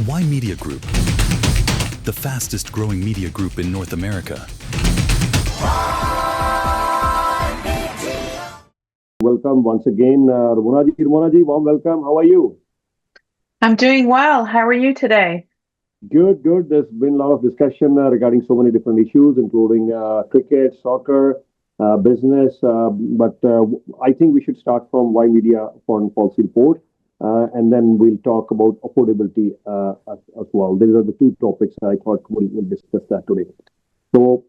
Ymedia Group, the fastest growing media group in North America. Welcome once again, Ramonaji, warm welcome. How are you? I'm doing well. How are you today? Good. There's been a lot of discussion regarding so many different issues, including cricket, soccer, business. But I think we should start from Ymedia foreign policy report, and then we'll talk about affordability as well. These are the two topics I thought we'll discuss that today. So,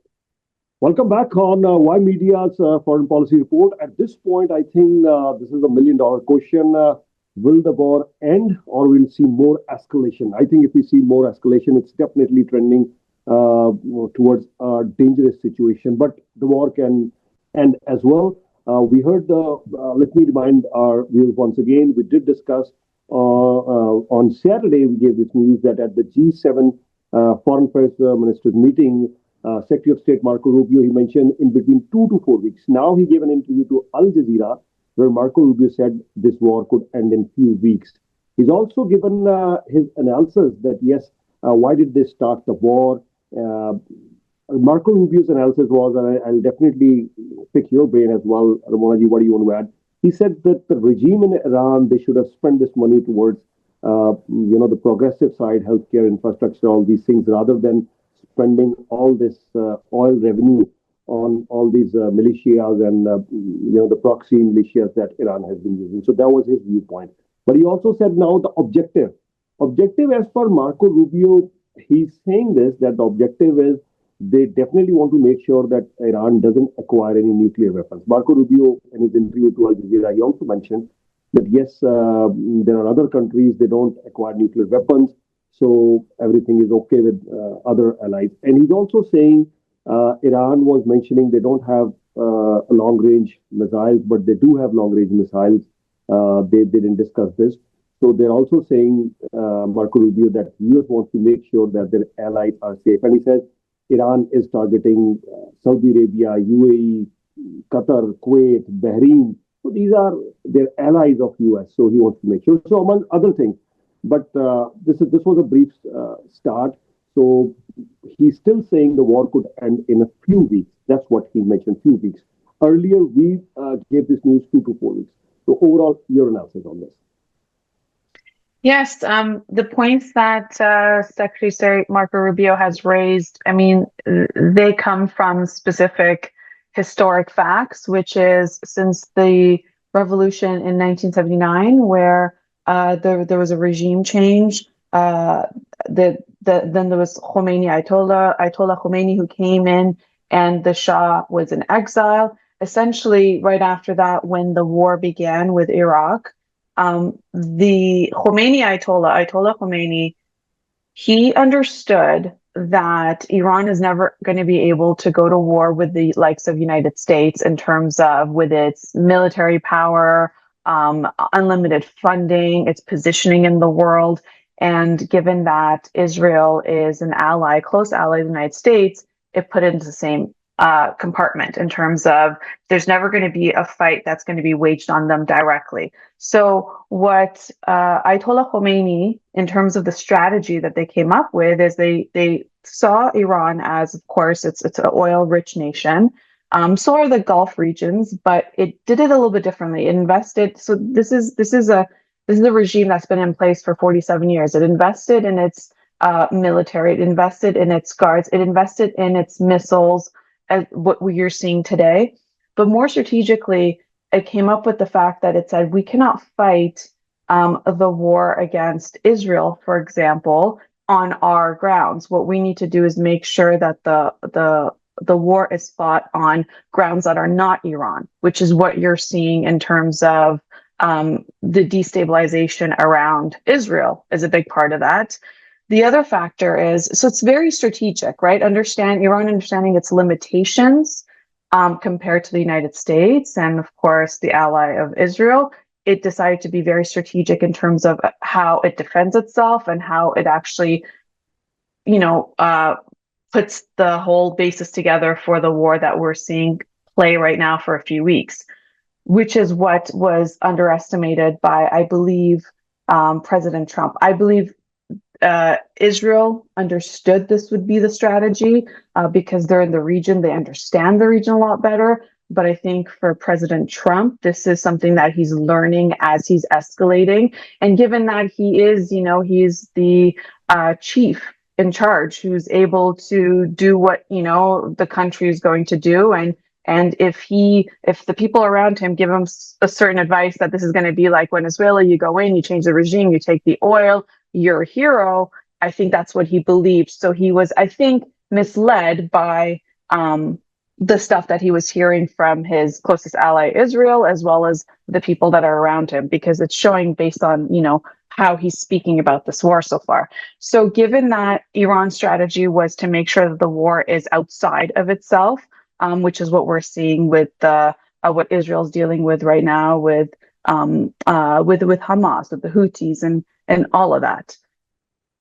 welcome back on Ymedia's foreign policy report. At this point, I think this is a $1 million question. Will the war end or will we see more escalation? I think if we see more escalation, it's definitely trending towards a dangerous situation. But the war can end as well. We heard let me remind our viewers once again, we did discuss on Saturday, we gave this news that at the G7 Foreign Affairs Ministers meeting, Secretary of State Marco Rubio, he mentioned in between 2 to 4 weeks. Now he gave an interview to Al Jazeera where Marco Rubio said this war could end in few weeks. He's also given his analysis that, yes, why did they start the war? Marco Rubio's analysis was, and I'll definitely pick your brain as well, Ramonaji, what do you want to add? He said that the regime in Iran, they should have spent this money towards, the progressive side, healthcare, infrastructure, all these things, rather than spending all this oil revenue on all these militias and the proxy militias that Iran has been using. So that was his viewpoint. But he also said now the objective as per Marco Rubio, he's saying this, that the objective is they definitely want to make sure that Iran doesn't acquire any nuclear weapons. Marco Rubio, in his interview to Al Jazeera, he also mentioned that yes, there are other countries, they don't acquire nuclear weapons, so everything is okay with other allies. And he's also saying Iran was mentioning they don't have long-range missiles, but they do have long-range missiles. They didn't discuss this. So they're also saying, Marco Rubio, that US wants to make sure that their allies are safe. And he says Iran is targeting Saudi Arabia, UAE, Qatar, Kuwait, Bahrain. So these are their allies of US. So he wants to make sure. So among other things. But this was a brief start. So he's still saying the war could end in a few weeks. That's what he mentioned, few weeks. Earlier, we gave this news 2 to 4 weeks. So overall, your analysis on this. Yes, the points that Secretary of State Marco Rubio has raised, I mean, they come from specific historic facts, which is since the revolution in 1979, where there was a regime change, then there was Khomeini, Ayatollah Khomeini, who came in, and the Shah was in exile. Essentially, right after that, when the war began with Iraq, the Khomeini Ayatollah Khomeini, he understood that Iran is never going to be able to go to war with the likes of United States in terms of with its military power, unlimited funding, its positioning in the world. And given that Israel is an ally, close ally of the United States, it put it into the same compartment in terms of there's never going to be a fight that's going to be waged on them directly. So what Ayatollah Khomeini, in terms of the strategy that they came up with, is they saw Iran as, of course, it's an oil-rich nation. So are the Gulf regions, but it did it a little bit differently. It invested. So this is a regime that's been in place for 47 years. It invested in its military. It invested in its guards. It invested in its missiles, as what we are seeing today. But more strategically, it came up with the fact that it said we cannot fight the war against Israel, for example, on our grounds. What we need to do is make sure that the war is fought on grounds that are not Iran, which is what you're seeing in terms of the destabilization around Israel is a big part of that. The other factor is, so it's very strategic, right? Iran understanding its limitations compared to the United States and, of course, the ally of Israel. It decided to be very strategic in terms of how it defends itself and how it actually, puts the whole basis together for the war that we're seeing play right now for a few weeks, which is what was underestimated by, I believe, President Trump. I believe Israel understood this would be the strategy because they're in the region. They understand the region a lot better. But I think for President Trump, this is something that he's learning as he's escalating. And given that he is, he's the chief in charge who's able to do what, the country is going to do. And if the people around him give him a certain advice that this is going to be like Venezuela, you go in, you change the regime, you take the oil, you're a hero. I think that's what he believed. So he was, I think, misled by the stuff that he was hearing from his closest ally, Israel, as well as the people that are around him, because it's showing based on, how he's speaking about this war so far. So given that Iran's strategy was to make sure that the war is outside of itself, which is what we're seeing with what Israel's dealing with right now with Hamas, with the Houthis and all of that.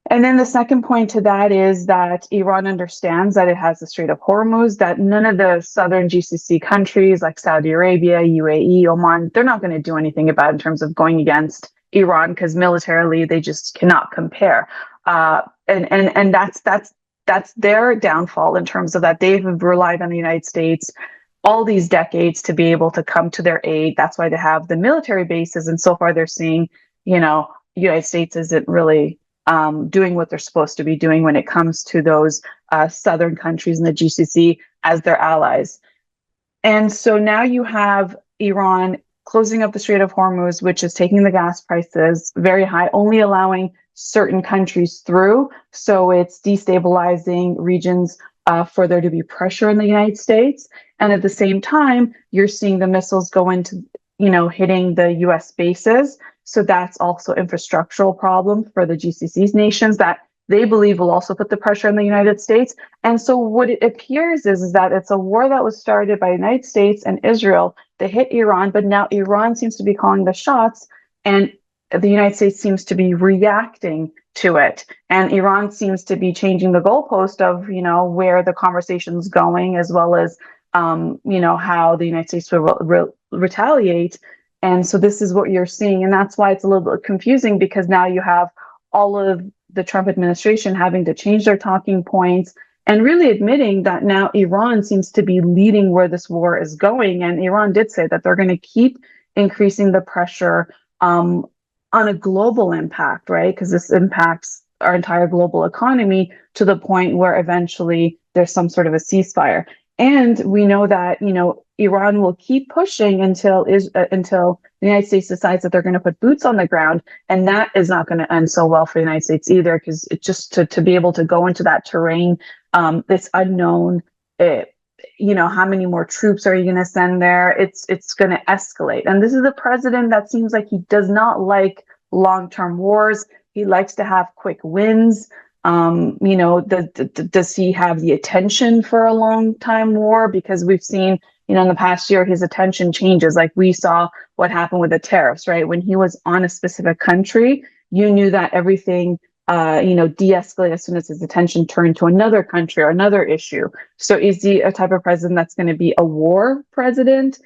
And then the second point to that is that Iran understands that it has the Strait of Hormuz, that none of the southern GCC countries like Saudi Arabia, UAE, Oman, they're not going to do anything about it in terms of going against Iran because militarily they just cannot compare. And that's their downfall in terms of that they've relied on the United States all these decades to be able to come to their aid. That's why they have the military bases. And so far they're seeing, United States isn't really doing what they're supposed to be doing when it comes to those southern countries in the GCC as their allies. And so now you have Iran closing up the Strait of Hormuz, which is taking the gas prices very high, only allowing certain countries through. So it's destabilizing regions for there to be pressure in the United States. And at the same time, you're seeing the missiles go into, hitting the US bases. So that's also infrastructural problem for the GCC's nations that they believe will also put the pressure on the United States. And so what it appears is that it's a war that was started by the United States and Israel to hit Iran, but now Iran seems to be calling the shots and the United States seems to be reacting to it. And Iran seems to be changing the goalpost of, where the conversation's going, as well as, how the United States will retaliate. And so this is what you're seeing. And that's why it's a little bit confusing because now you have all of the Trump administration having to change their talking points and really admitting that now Iran seems to be leading where this war is going. And Iran did say that they're going to keep increasing the pressure on a global impact, right? Because this impacts our entire global economy to the point where eventually there's some sort of a ceasefire. And we know that, Iran will keep pushing until the United States decides that they're going to put boots on the ground. And that is not going to end so well for the United States either, because it's just to be able to go into that terrain, it's unknown. How many more troops are you going to send there? It's going to escalate. And this is a president that seems like he does not like long-term wars. He likes to have quick wins. Does he have the attention for a long time war? Because we've seen, in the past year, his attention changes. Like we saw what happened with the tariffs, right? When he was on a specific country, you knew that everything, de-escalated as soon as his attention turned to another country or another issue. So is he a type of president that's going to be a war president?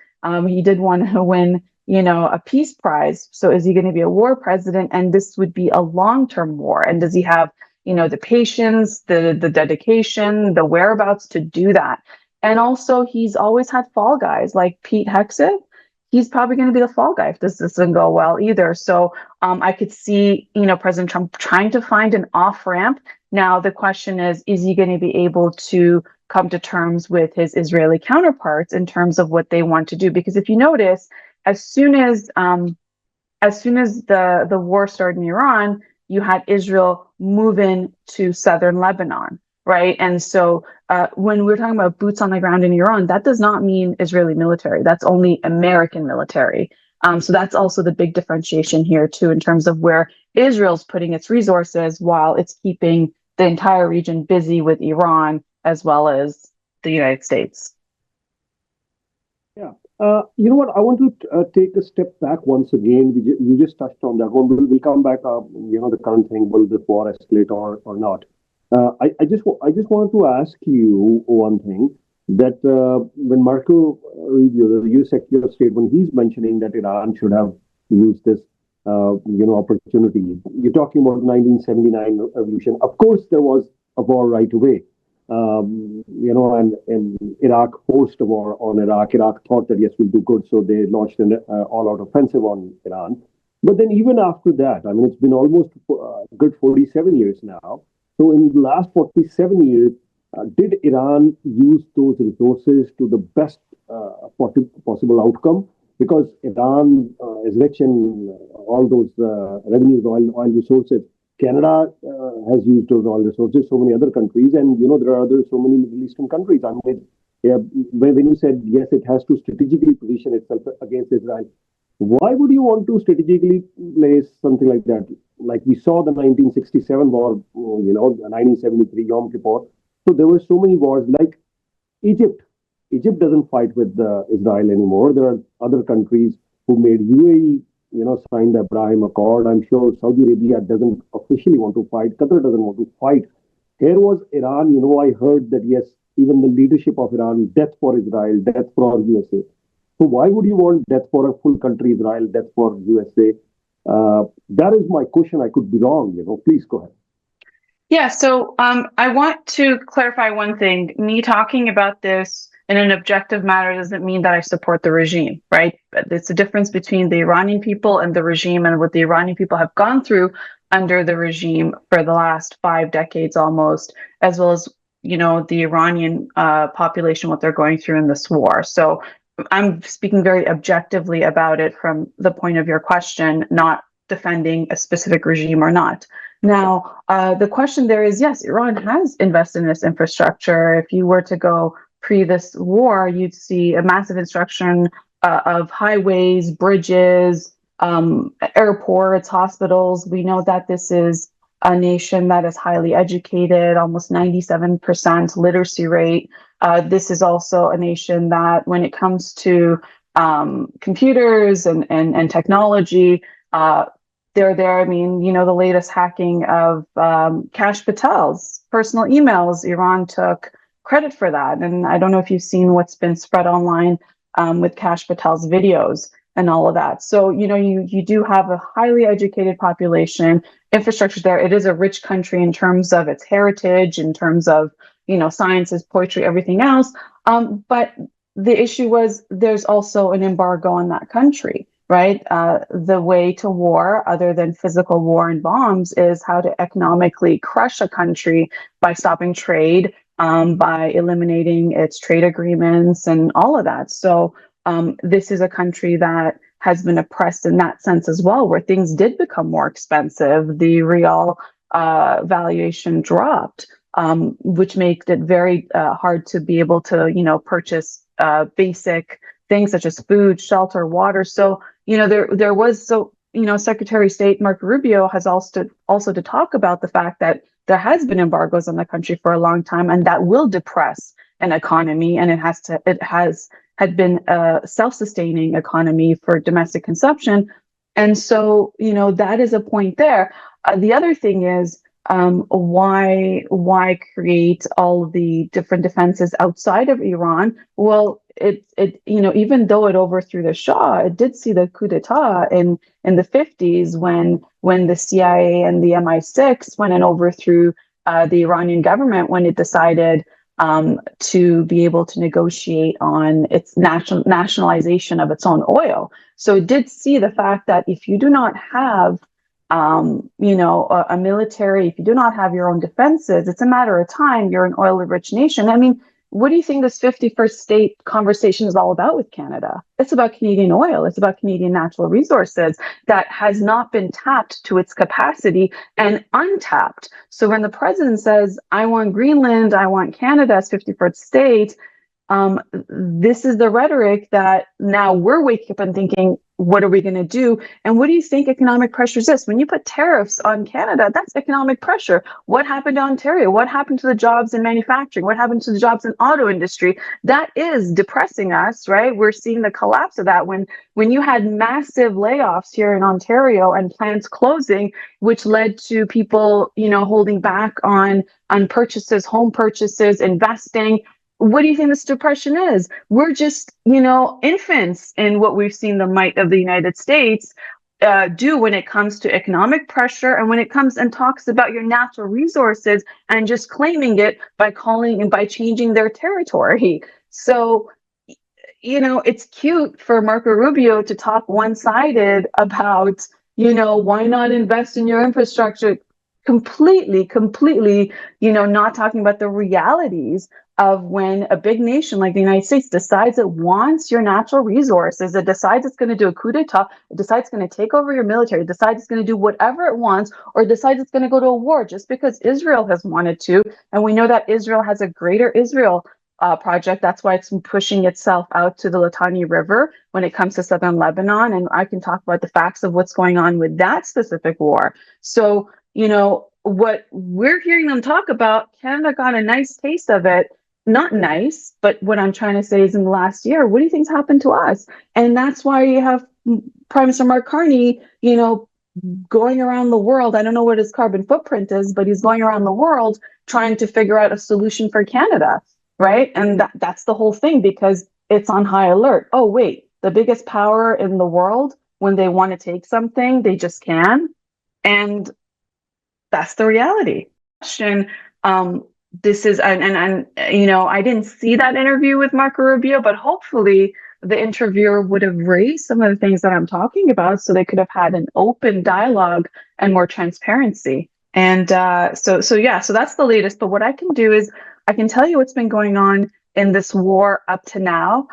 He did want to win, a peace prize. So is he going to be a war president? And this would be a long-term war. And does he have the patience, the dedication, the whereabouts to do that? And also, he's always had fall guys like Pete Hegseth. He's probably going to be the fall guy if this doesn't go well either. So I could see, President Trump trying to find an off ramp. Now, the question is he going to be able to come to terms with his Israeli counterparts in terms of what they want to do? Because if you notice, as soon as the war started in Iran, you had Israel move in to southern Lebanon, right? And so when we're talking about boots on the ground in Iran, that does not mean Israeli military. That's only American military. So that's also the big differentiation here, too, in terms of where Israel's putting its resources while it's keeping the entire region busy with Iran as well as the United States. Yeah. You know what? I want to take a step back once again. You just touched on that one. We'll come back. The current thing, will this war escalate or not? I just wanted to ask you one thing. That when Marco Rubio, the U.S. Secretary of State, when he's mentioning that Iran should have used this opportunity. You're talking about 1979 revolution. Of course, there was a war right away. And Iraq forced a war on Iraq. Iraq thought that, yes, we'll do good. So they launched an all-out offensive on Iran. But then even after that, I mean, it's been almost a good 47 years now. So in the last 47 years, did Iran use those resources to the best possible outcome? Because Iran is rich in all those revenues, oil resources. Canada has used those oil resources, so many other countries, and there are so many Middle Eastern countries. I mean, when you said yes, it has to strategically position itself against Israel. Why would you want to strategically place something like that? Like we saw the 1967 war, the 1973 Yom Kippur. So there were so many wars. Like Egypt. Egypt doesn't fight with Israel anymore. There are other countries who made UAE, sign the Abraham Accord. I'm sure Saudi Arabia doesn't officially want to fight. Qatar doesn't want to fight. Here was Iran. I heard that, yes, even the leadership of Iran, death for Israel, death for USA. So why would you want death for a full country, Israel, death for USA? That is my question. I could be wrong. Please go ahead. Yeah, so I want to clarify one thing. Me talking about this in an objective manner doesn't mean that I support the regime, right? But it's a difference between the Iranian people and the regime, and what the Iranian people have gone through under the regime for the last 5 decades almost, as well as the Iranian population, what they're going through in this war. So I'm speaking very objectively about it from the point of your question, not defending a specific regime or not. Now, the question there is, yes, Iran has invested in this infrastructure. If you were to go pre this war, you'd see a massive construction of highways, bridges, airports, hospitals. We know that this is a nation that is highly educated, almost 97% literacy rate. This is also a nation that, when it comes to computers and technology, they're there. I mean, the latest hacking of Kash Patel's personal emails, Iran took credit for that. And I don't know if you've seen what's been spread online with Kash Patel's videos and all of that. So, you do have a highly educated population, infrastructure there. It is a rich country in terms of its heritage, in terms of, sciences, poetry, everything else. But the issue was there's also an embargo on that country. Right? The way to war, other than physical war and bombs, is how to economically crush a country by stopping trade, by eliminating its trade agreements and all of that. So this is a country that has been oppressed in that sense as well, where things did become more expensive. The real valuation dropped, which made it very hard to be able to, purchase basic things such as food, shelter, water. So, there was, Secretary of State Marco Rubio has also to talk about the fact that there has been embargoes on the country for a long time, and that will depress an economy, and it had been a self-sustaining economy for domestic consumption. And so, that is a point there. The other thing is, why create all of the different defenses outside of Iran? Well, it even though it overthrew the Shah, it did see the coup d'etat in the 50s when the CIA and the MI6 went and overthrew the Iranian government when it decided to be able to negotiate on its nationalization of its own oil. So it did see the fact that if you do not have a military, if you do not have your own defenses, it's a matter of time. You're an oil-rich nation. I mean, what do you think this 51st state conversation is all about with Canada? It's about Canadian oil. It's about Canadian natural resources that has not been tapped to its capacity and untapped. So when the president says, I want Greenland, I want Canada as 51st state, this is the rhetoric that now we're waking up and thinking, what are we going to do? And what do you think economic pressure is this? When you put tariffs on Canada, that's economic pressure. What happened to Ontario? What happened to the jobs in manufacturing? What happened to the jobs in auto industry? That is depressing us, right? We're seeing the collapse of that when you had massive layoffs here in Ontario and plants closing, which led to people, holding back on purchases, home purchases, investing. What do you think this depression is? We're just, infants in what we've seen the might of the United States. do when it comes to economic pressure and when it comes and talks about your natural resources and just claiming it by calling and by changing their territory. So, it's cute for Marco Rubio to talk one-sided about, why not invest in your infrastructure, completely, not talking about the realities of when a big nation like the United States decides it wants your natural resources, it decides it's going to do a coup d'etat, it decides it's going to take over your military, it decides it's going to do whatever it wants, or decides it's going to go to a war just because Israel has wanted to. And we know that Israel has a greater Israel project. That's why it's pushing itself out to the Litani River when it comes to southern Lebanon. And I can talk about the facts of what's going on with that specific war. So, what we're hearing them talk about, Canada got a nice taste of it. Not nice, but what I'm trying to say is in the last year, what do you think's happened to us? And that's why you have Prime Minister Mark Carney, going around the world. I don't know what his carbon footprint is, but he's going around the world trying to figure out a solution for Canada. Right. And that's the whole thing, because it's on high alert. Oh, wait, the biggest power in the world, when they want to take something, they just can. And that's the reality. This is, and I didn't see that interview with Marco Rubio, but hopefully the interviewer would have raised some of the things that I'm talking about so they could have had an open dialogue and more transparency. And so that's the latest. But what I can do is I can tell you what's been going on in this war up to now.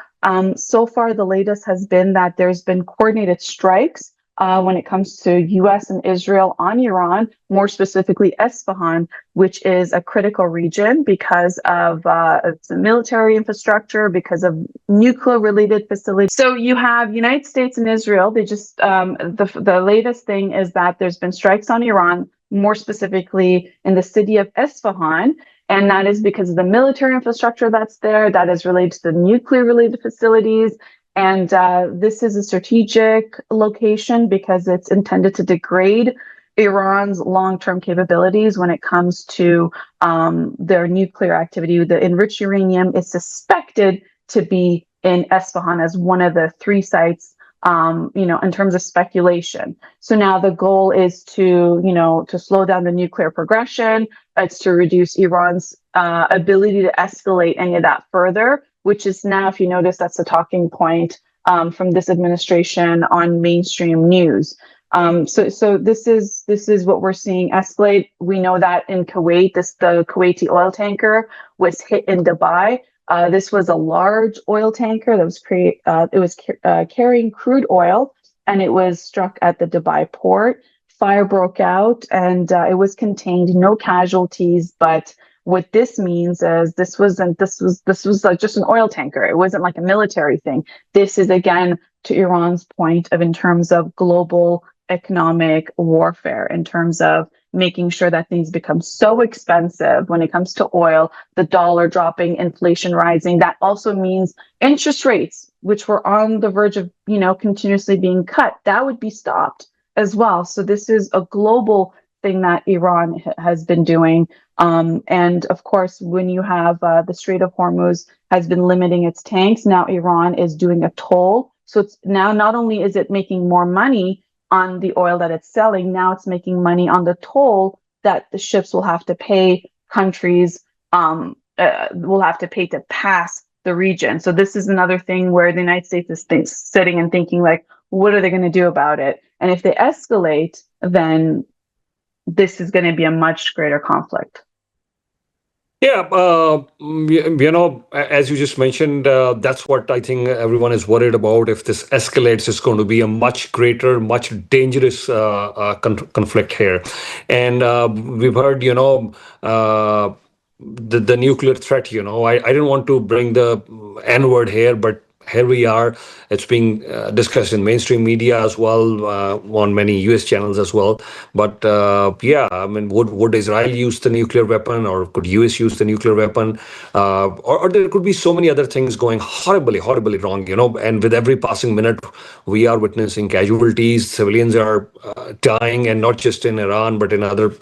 So far, the latest has been that there's been coordinated strikes when it comes to U.S. and Israel on Iran, more specifically Esfahan, which is a critical region because of its military infrastructure, because of nuclear-related facilities. So you have United States and Israel. They just the latest thing is that there's been strikes on Iran, more specifically in the city of Esfahan. And that is because of the military infrastructure that's there, that is related to the nuclear-related facilities. And this is a strategic location because it's intended to degrade Iran's long-term capabilities when it comes to their nuclear activity. The enriched uranium is suspected to be in Esfahan as one of the 3 sites, in terms of speculation. So now the goal is to slow down the nuclear progression. It's to reduce Iran's ability to escalate any of that further, which is now, if you notice, that's a talking point from this administration on mainstream news. So this is what we're seeing escalate. We know that in Kuwait, the Kuwaiti oil tanker was hit in Dubai. This was a large oil tanker that was carrying crude oil, and it was struck at the Dubai port. Fire broke out, and it was contained. No casualties, but what this means is this was like just an oil tanker. It wasn't like a military thing. This is, again, to Iran's point of in terms of global economic warfare, in terms of making sure that things become so expensive when it comes to oil, the dollar dropping, inflation rising. That also means interest rates, which were on the verge of, continuously being cut, that would be stopped as well. So this is a global thing that Iran has been doing. And of course, when you have the Strait of Hormuz has been limiting its tanks, now Iran is doing a toll. So it's now not only is it making more money on the oil that it's selling, now it's making money on the toll that the ships will have to pay countries, will have to pay to pass the region. So this is another thing where the United States is sitting and thinking, like, what are they going to do about it? And if they escalate, then this is going to be a much greater conflict. Yeah, as you just mentioned, that's what I think everyone is worried about. If this escalates, it's going to be a much greater, much dangerous conflict here. And we've heard, the nuclear threat. I didn't want to bring the N word here, but here we are. It's being discussed in mainstream media as well, on many US channels as well. But would Israel use the nuclear weapon, or could US use the nuclear weapon? Or there could be so many other things going horribly wrong, and with every passing minute, we are witnessing casualties. Civilians are dying, and not just in Iran, but in other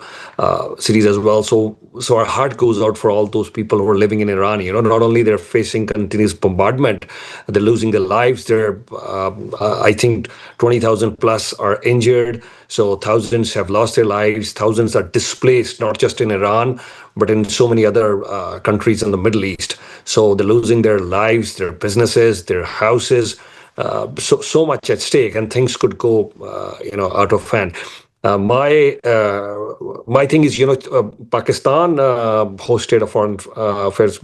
cities as well. So our heart goes out for all those people who are living in Iran. Not only they're facing continuous bombardment, they're losing their lives. I think 20,000 plus are injured. So thousands have lost their lives. Thousands are displaced, not just in Iran, but in so many other countries in the Middle East. So they're losing their lives, their businesses, their houses. So much at stake, and things could go, out of hand. My thing is, Pakistan hosted a foreign affairs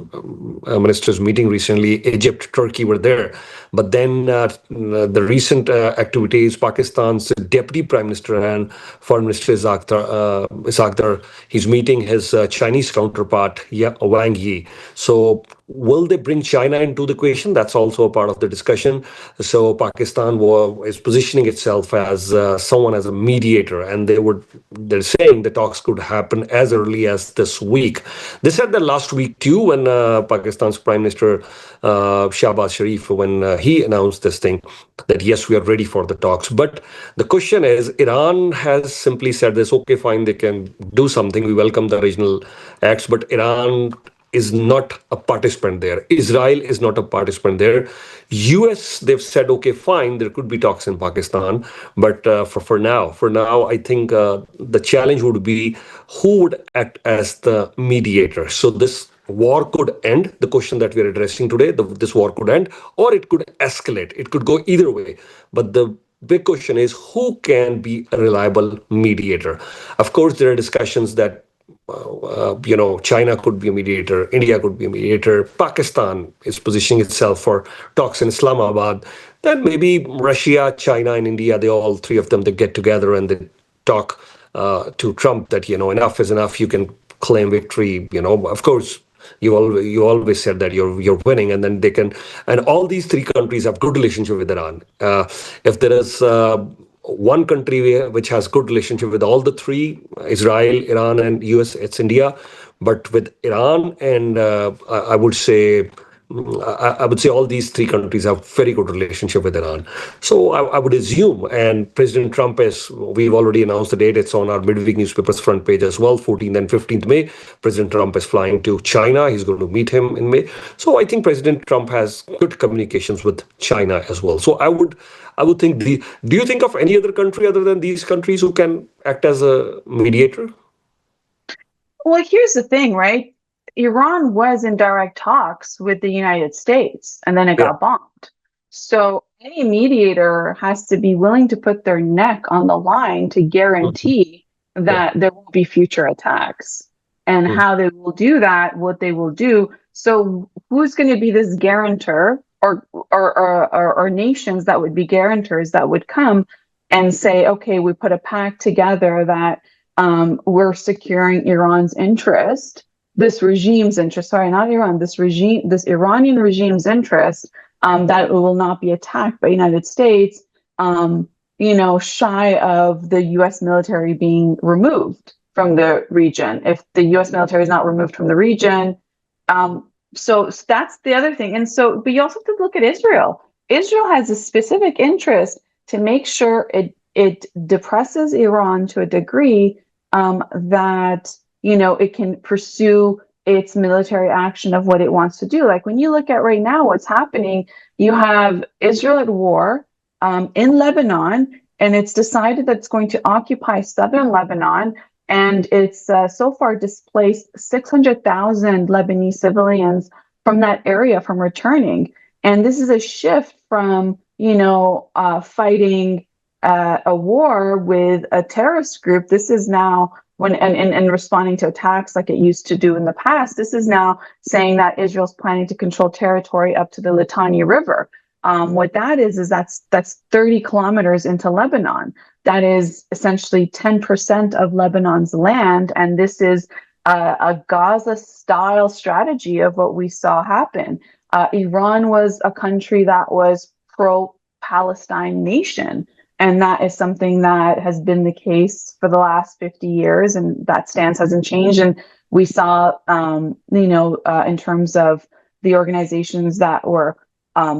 ministers meeting recently. Egypt, Turkey were there, but then the recent activities, Pakistan's deputy prime minister and foreign minister Isakdar, he's meeting his Chinese counterpart, Wang Yi. So will they bring China into the equation? That's also a part of the discussion. So Pakistan is positioning itself as someone as a mediator, and they're saying the talks could happen as early as this week. They said that last week too, when Pakistan's Prime Minister Shahbaz Sharif, when he announced this thing, that yes, we are ready for the talks. But the question is, Iran has simply said this: okay, fine, they can do something. We welcome the regional acts, but Iran is not a participant there. Israel is not a participant there. US, they've said, okay, fine, there could be talks in Pakistan, but for now, I think the challenge would be who would act as the mediator. So this war could end. The question that we are addressing today, this war could end, or it could escalate. It could go either way. But the big question is who can be a reliable mediator. Of course, there are discussions that China could be a mediator, India could be a mediator, Pakistan is positioning itself for talks in Islamabad. Then maybe Russia, China, and India, all three of them, they get together and they talk to Trump that, enough is enough. You can claim victory. Of course, you always said that you're winning, and then they can. And all these three countries have good relationship with Iran. If there is one country which has good relationship with all the three, Israel, Iran, and US, it's India. But with Iran and I would say all these three countries have very good relationship with Iran. So I would assume, and President Trump we've already announced the date. It's on our midweek newspaper's front page as well, 14th and 15th May. President Trump is flying to China. He's going to meet him in May. So I think President Trump has good communications with China as well. So I would think, do you think of any other country other than these countries who can act as a mediator? Well, here's the thing, right? Iran was in direct talks with the United States, and then it got bombed. So any mediator has to be willing to put their neck on the line to guarantee that there will be future attacks. And how they will do that, what they will do. So who's going to be this guarantor, or nations that would be guarantors that would come and say, okay, we put a pact together that we're securing Iran's interest, this regime's interest, sorry, not Iran, this Iranian regime's interest, that it will not be attacked by United States, shy of the US military being removed from the region. If the US military is not removed from the region, so that's the other thing. And so, but you also have to look at Israel. Israel has a specific interest to make sure it depresses Iran to a degree that, it can pursue its military action of what it wants to do. Like when you look at right now, what's happening, you have Israel at war in Lebanon, and it's decided that it's going to occupy southern Lebanon. And it's so far displaced 600,000 Lebanese civilians from that area from returning. And this is a shift from, fighting a war with a terrorist group. This is now and responding to attacks like it used to do in the past. This is now saying that Israel's planning to control territory up to the Litani River. What that is that's 30 kilometers into Lebanon. That is essentially 10% of Lebanon's land. And this is a Gaza-style strategy of what we saw happen. Iran was a country that was pro-Palestine nation. And that is something that has been the case for the last 50 years. And that stance hasn't changed. And we saw, in terms of the organizations that were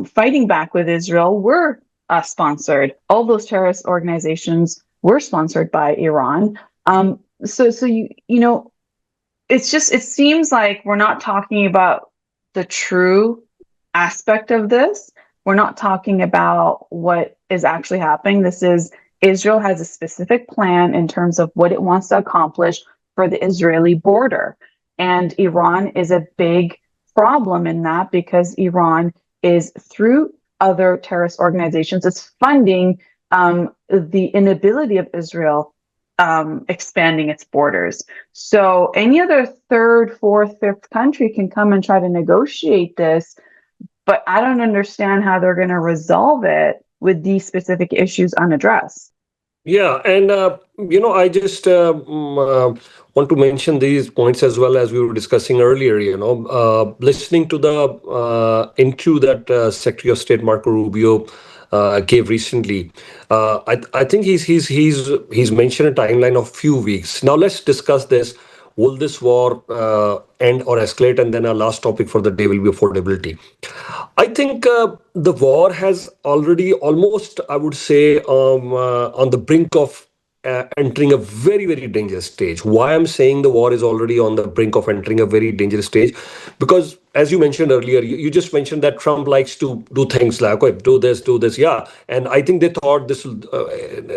fighting back with Israel were sponsored. All those terrorist organizations were sponsored by Iran. It seems like we're not talking about the true aspect of this. we're not talking about what is actually happening. This is Israel has a specific plan in terms of what it wants to accomplish for the Israeli border. And Iran is a big problem in that because Iran is, through other terrorist organizations, is funding the inability of Israel expanding its borders. So any other third, fourth, fifth country can come and try to negotiate this, but I don't understand how they're going to resolve it with these specific issues unaddressed. Yeah, and I just want to mention these points as well as we were discussing earlier. Listening to the interview that Secretary of State Marco Rubio gave recently, I think he's mentioned a timeline of few weeks. Now let's discuss this. Will this war end or escalate? And then our last topic for the day will be affordability. I think the war has already almost, I would say, on the brink of entering a very, very dangerous stage. Why I'm saying the war is already on the brink of entering a very dangerous stage? Because, as you mentioned earlier, you just mentioned that Trump likes to do things like, okay, do this, yeah. And I think they thought this will,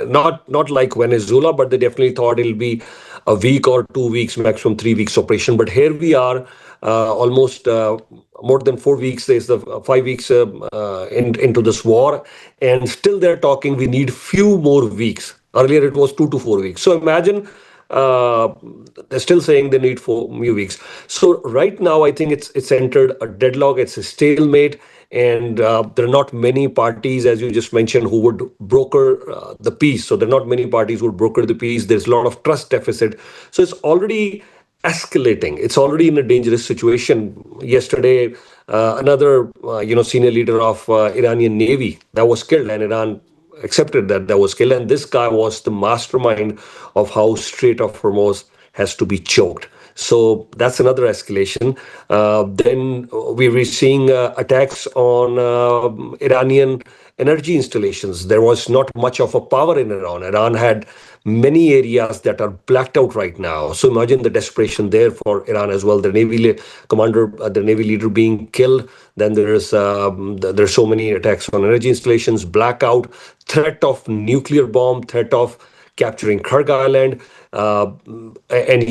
not like Venezuela, but they definitely thought it'll be a week or 2 weeks, maximum 3 weeks operation. But here we are, almost more than 4 weeks. There's the 5 weeks into this war, and still they're talking. We need few more weeks. Earlier it was 2 to 4 weeks. So imagine they're still saying they need 4 weeks. So right now I think it's entered a deadlock. It's a stalemate. And there are not many parties, as you just mentioned, who would broker the peace. So there are not many parties who would broker the peace. There's a lot of trust deficit. So it's already escalating. It's already in a dangerous situation. Yesterday, another senior leader of Iranian Navy that was killed, and Iran accepted that was killed. And this guy was the mastermind of how Strait of Hormuz has to be choked. So that's another escalation. Then we were seeing attacks on Iranian energy installations. There was not much of a power in Iran. Iran had many areas that are blacked out right now. So imagine the desperation there for Iran as well. The Navy leader being killed. Then there's so many attacks on energy installations, blackout, threat of nuclear bomb, threat of capturing Kharg Island. And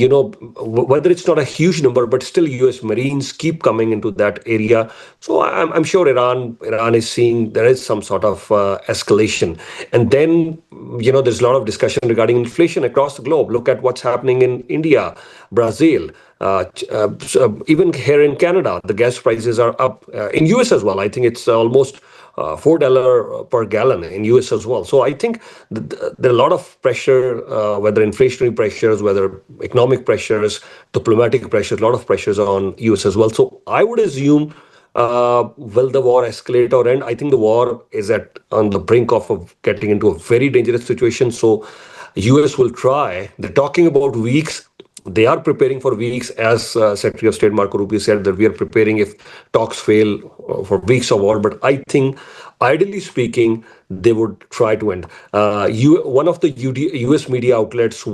whether it's not a huge number, but still U.S. Marines keep coming into that area. So I'm sure Iran is seeing there is some sort of escalation. And then there's a lot of discussion regarding inflation across the globe. Look at what's happening in India, Brazil. So even here in Canada, the gas prices are up. In US as well, I think it's almost $4 per gallon in US as well. So I think there are a lot of pressure, whether inflationary pressures, whether economic pressures, diplomatic pressures, a lot of pressures on US as well. So I would assume, will the war escalate or end? I think the war is on the brink of getting into a very dangerous situation. So US will try. They're talking about weeks. They are preparing for weeks, as Secretary of State Marco Rubio said, that we are preparing if talks fail for weeks of war. But I think, ideally speaking, they would try to end. One of the US media outlets,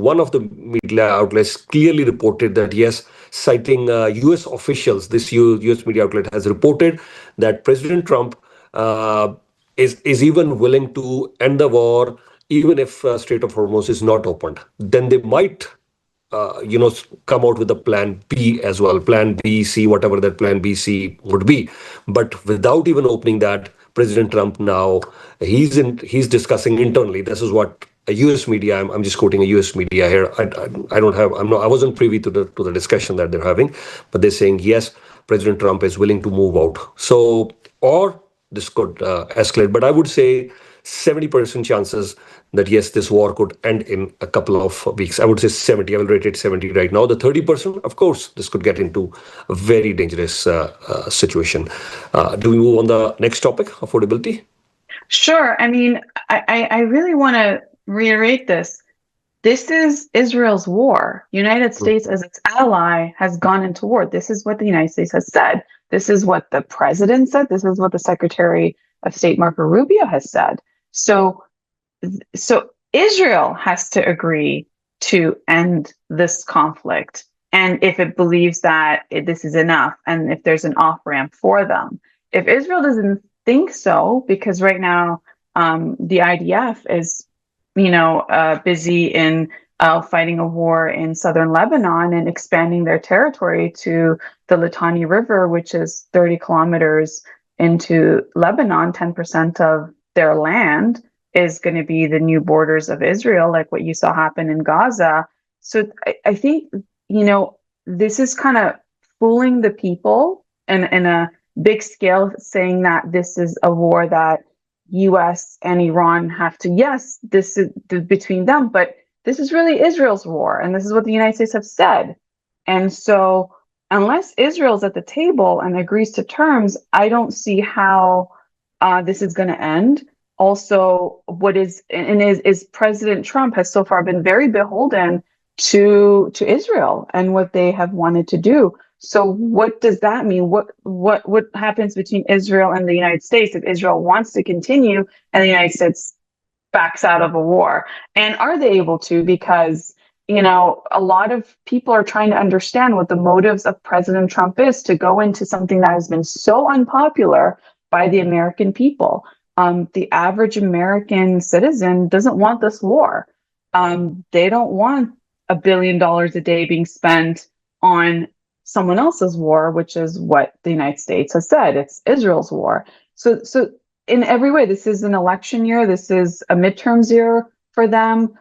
clearly reported that, yes, citing US officials, this US media outlet has reported that President Trump is even willing to end the war, even if Strait of Hormuz is not opened. Then they might come out with a plan B as well, plan B, C, whatever that plan B, C would be. But without even opening that, President Trump now, he's discussing internally. This is what a US media, I'm just quoting a US media here. I wasn't privy to the discussion that they're having, but they're saying, yes, President Trump is willing to move out. So, or this could escalate. But I would say 70% chances that yes, this war could end in a couple of weeks. I would say 70. I will rate it 70 right now. The 30%, of course, this could get into a very dangerous situation. Do we move on the next topic, affordability? Sure. I mean, I really want to reiterate this. This is Israel's war. United States, as its ally, has gone into war. This is what the United States has said. This is what the president said. This is what the Secretary of State Marco Rubio has said. So Israel has to agree to end this conflict. And if it believes that this is enough, and if there's an off-ramp for them. If Israel doesn't think so, because right now the IDF is, busy in fighting a war in southern Lebanon and expanding their territory to the Litani River, which is 30 kilometers into Lebanon. 10% of their land is going to be the new borders of Israel, like what you saw happen in Gaza. So I think, this is kind of fooling the people in a big scale, saying that this is a war that US and Iran have to, yes, this is between them, but this is really Israel's war. And this is what the United States have said. And so unless Israel's at the table and agrees to terms, I don't see how this is going to end. Also, is President Trump has so far been very beholden to Israel and what they have wanted to do. So what does that mean? What happens between Israel and the United States if Israel wants to continue and the United States backs out of a war? And are they able to? Because, a lot of people are trying to understand what the motives of President Trump is to go into something that has been so unpopular by the American people. The average American citizen doesn't want this war. They don't want $1 billion a day being spent on someone else's war, which is what the United States has said. It's Israel's war. So in every way, this is an election year. This is a midterms year for them.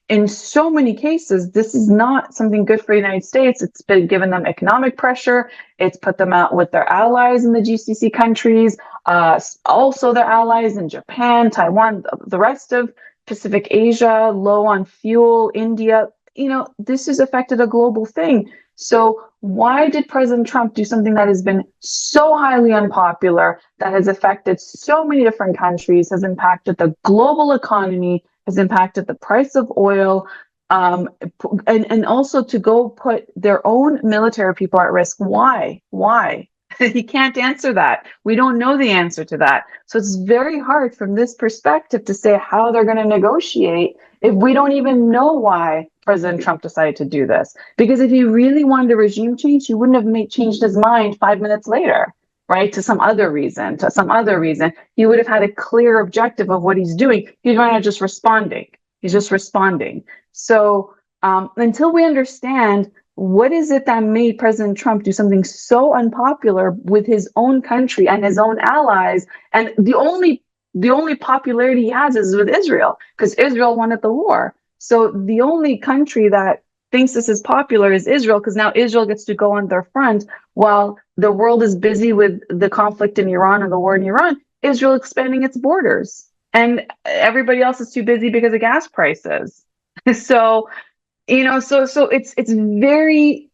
In so many cases, this is not something good for the United States. It's been given them economic pressure. It's put them out with their allies in the GCC countries, also their allies in Japan, Taiwan, the rest of Pacific Asia, low on fuel, India. This has affected a global thing. So why did President Trump do something that has been so highly unpopular, that has affected so many different countries, has impacted the global economy, has impacted the price of oil, and also to go put their own military people at risk? Why? He can't answer that. We don't know the answer to that. So it's very hard from this perspective to say how they're going to negotiate if we don't even know why President Trump decided to do this. Because if he really wanted a regime change, he wouldn't have changed his mind 5 minutes later, right? To some other reason. He would have had a clear objective of what he's doing. He's not just responding. He's just responding. So until we understand what is it that made President Trump do something so unpopular with his own country and his own allies, and the only popularity he has is with Israel, because Israel wanted the war. So the only country that thinks this is popular is Israel, because now Israel gets to go on their front while the world is busy with the conflict in Iran and the war in Iran. Israel expanding its borders, and everybody else is too busy because of gas prices. So it's very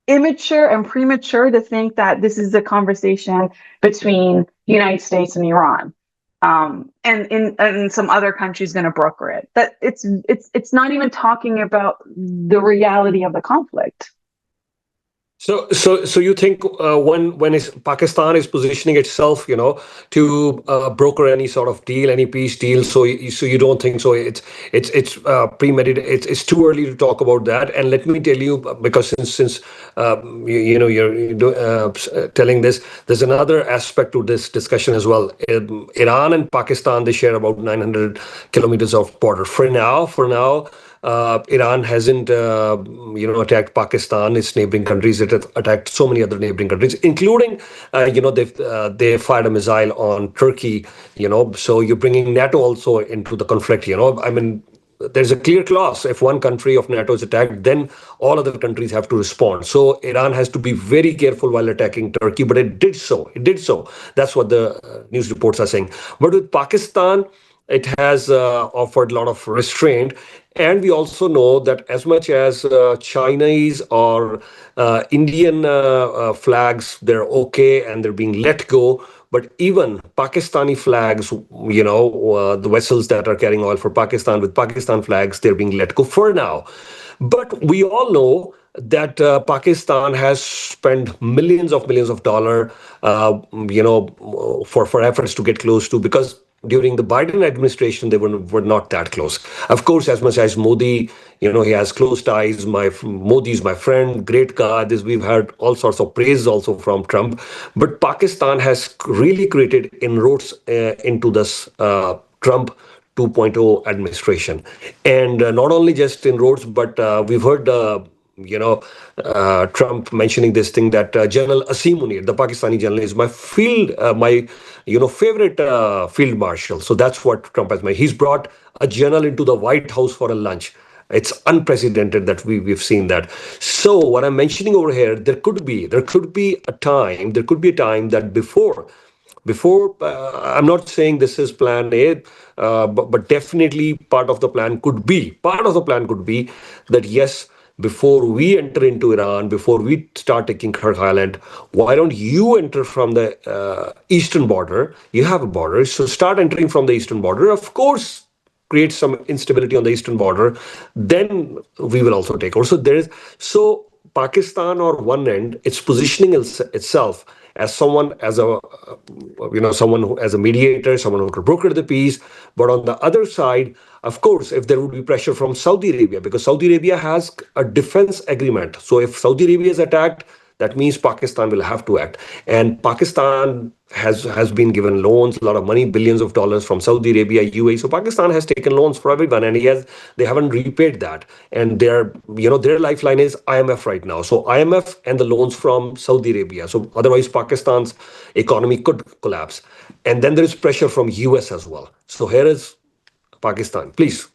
immature and premature to think that this is a conversation between the United States and Iran. And some other country's going to broker it. That it's not even talking about the reality of the conflict. So you think when Pakistan is positioning itself, to broker any sort of deal, any peace deal, so you don't think so? It's premeditated. It's too early to talk about that. And let me tell you, because since you're telling this, there's another aspect to this discussion as well. Iran and Pakistan, they share about 900 kilometers of border. For now. Iran hasn't, attacked Pakistan, its neighboring countries. It has attacked so many other neighboring countries, including, they fired a missile on Turkey. So you're bringing NATO also into the conflict. There's a clear clause: if one country of NATO is attacked, then all other countries have to respond. So Iran has to be very careful while attacking Turkey, but it did so. That's what the news reports are saying. But with Pakistan, it has offered a lot of restraint. And we also know that as much as Chinese or Indian flags, they're okay and they're being let go. But even Pakistani flags, the vessels that are carrying oil for Pakistan with Pakistan flags, they're being let go for now. But we all know that Pakistan has spent millions of dollars, for efforts to get close to, because during the Biden administration, they were not that close. Of course, as much as Modi, he has close ties. Modi's my friend, great guy. We've had all sorts of praise also from Trump. But Pakistan has really created inroads into this Trump 2.0 administration, and not only just inroads, but we've heard. Trump mentioning this thing that General Asim Munir, the Pakistani general, is my favorite field marshal. So that's what Trump has made. He's brought a general into the White House for a lunch. It's unprecedented that we've seen that. So what I'm mentioning over here, there could be a time that before I'm not saying this is plan A, but definitely part of the plan could be that yes, before we enter into Iran, before we start taking Kurd Island, why don't you enter from the eastern border? You have a border, so start entering from the eastern border. Of course, create some instability on the eastern border, then we will also take over. So Pakistan, on one end, it's positioning itself as someone who, as a mediator, someone who could broker the peace. But on the other side, of course, if there would be pressure from Saudi Arabia, because Saudi Arabia has a defense agreement. So if Saudi Arabia is attacked, that means Pakistan will have to act. And Pakistan has been given loans, a lot of money, billions of dollars from Saudi Arabia, UAE. So Pakistan has taken loans for everyone, and they haven't repaid that. And their lifeline is IMF right now. So IMF and the loans from Saudi Arabia. So otherwise Pakistan's economy could collapse. And then there is pressure from US as well. So here is Pakistan, please.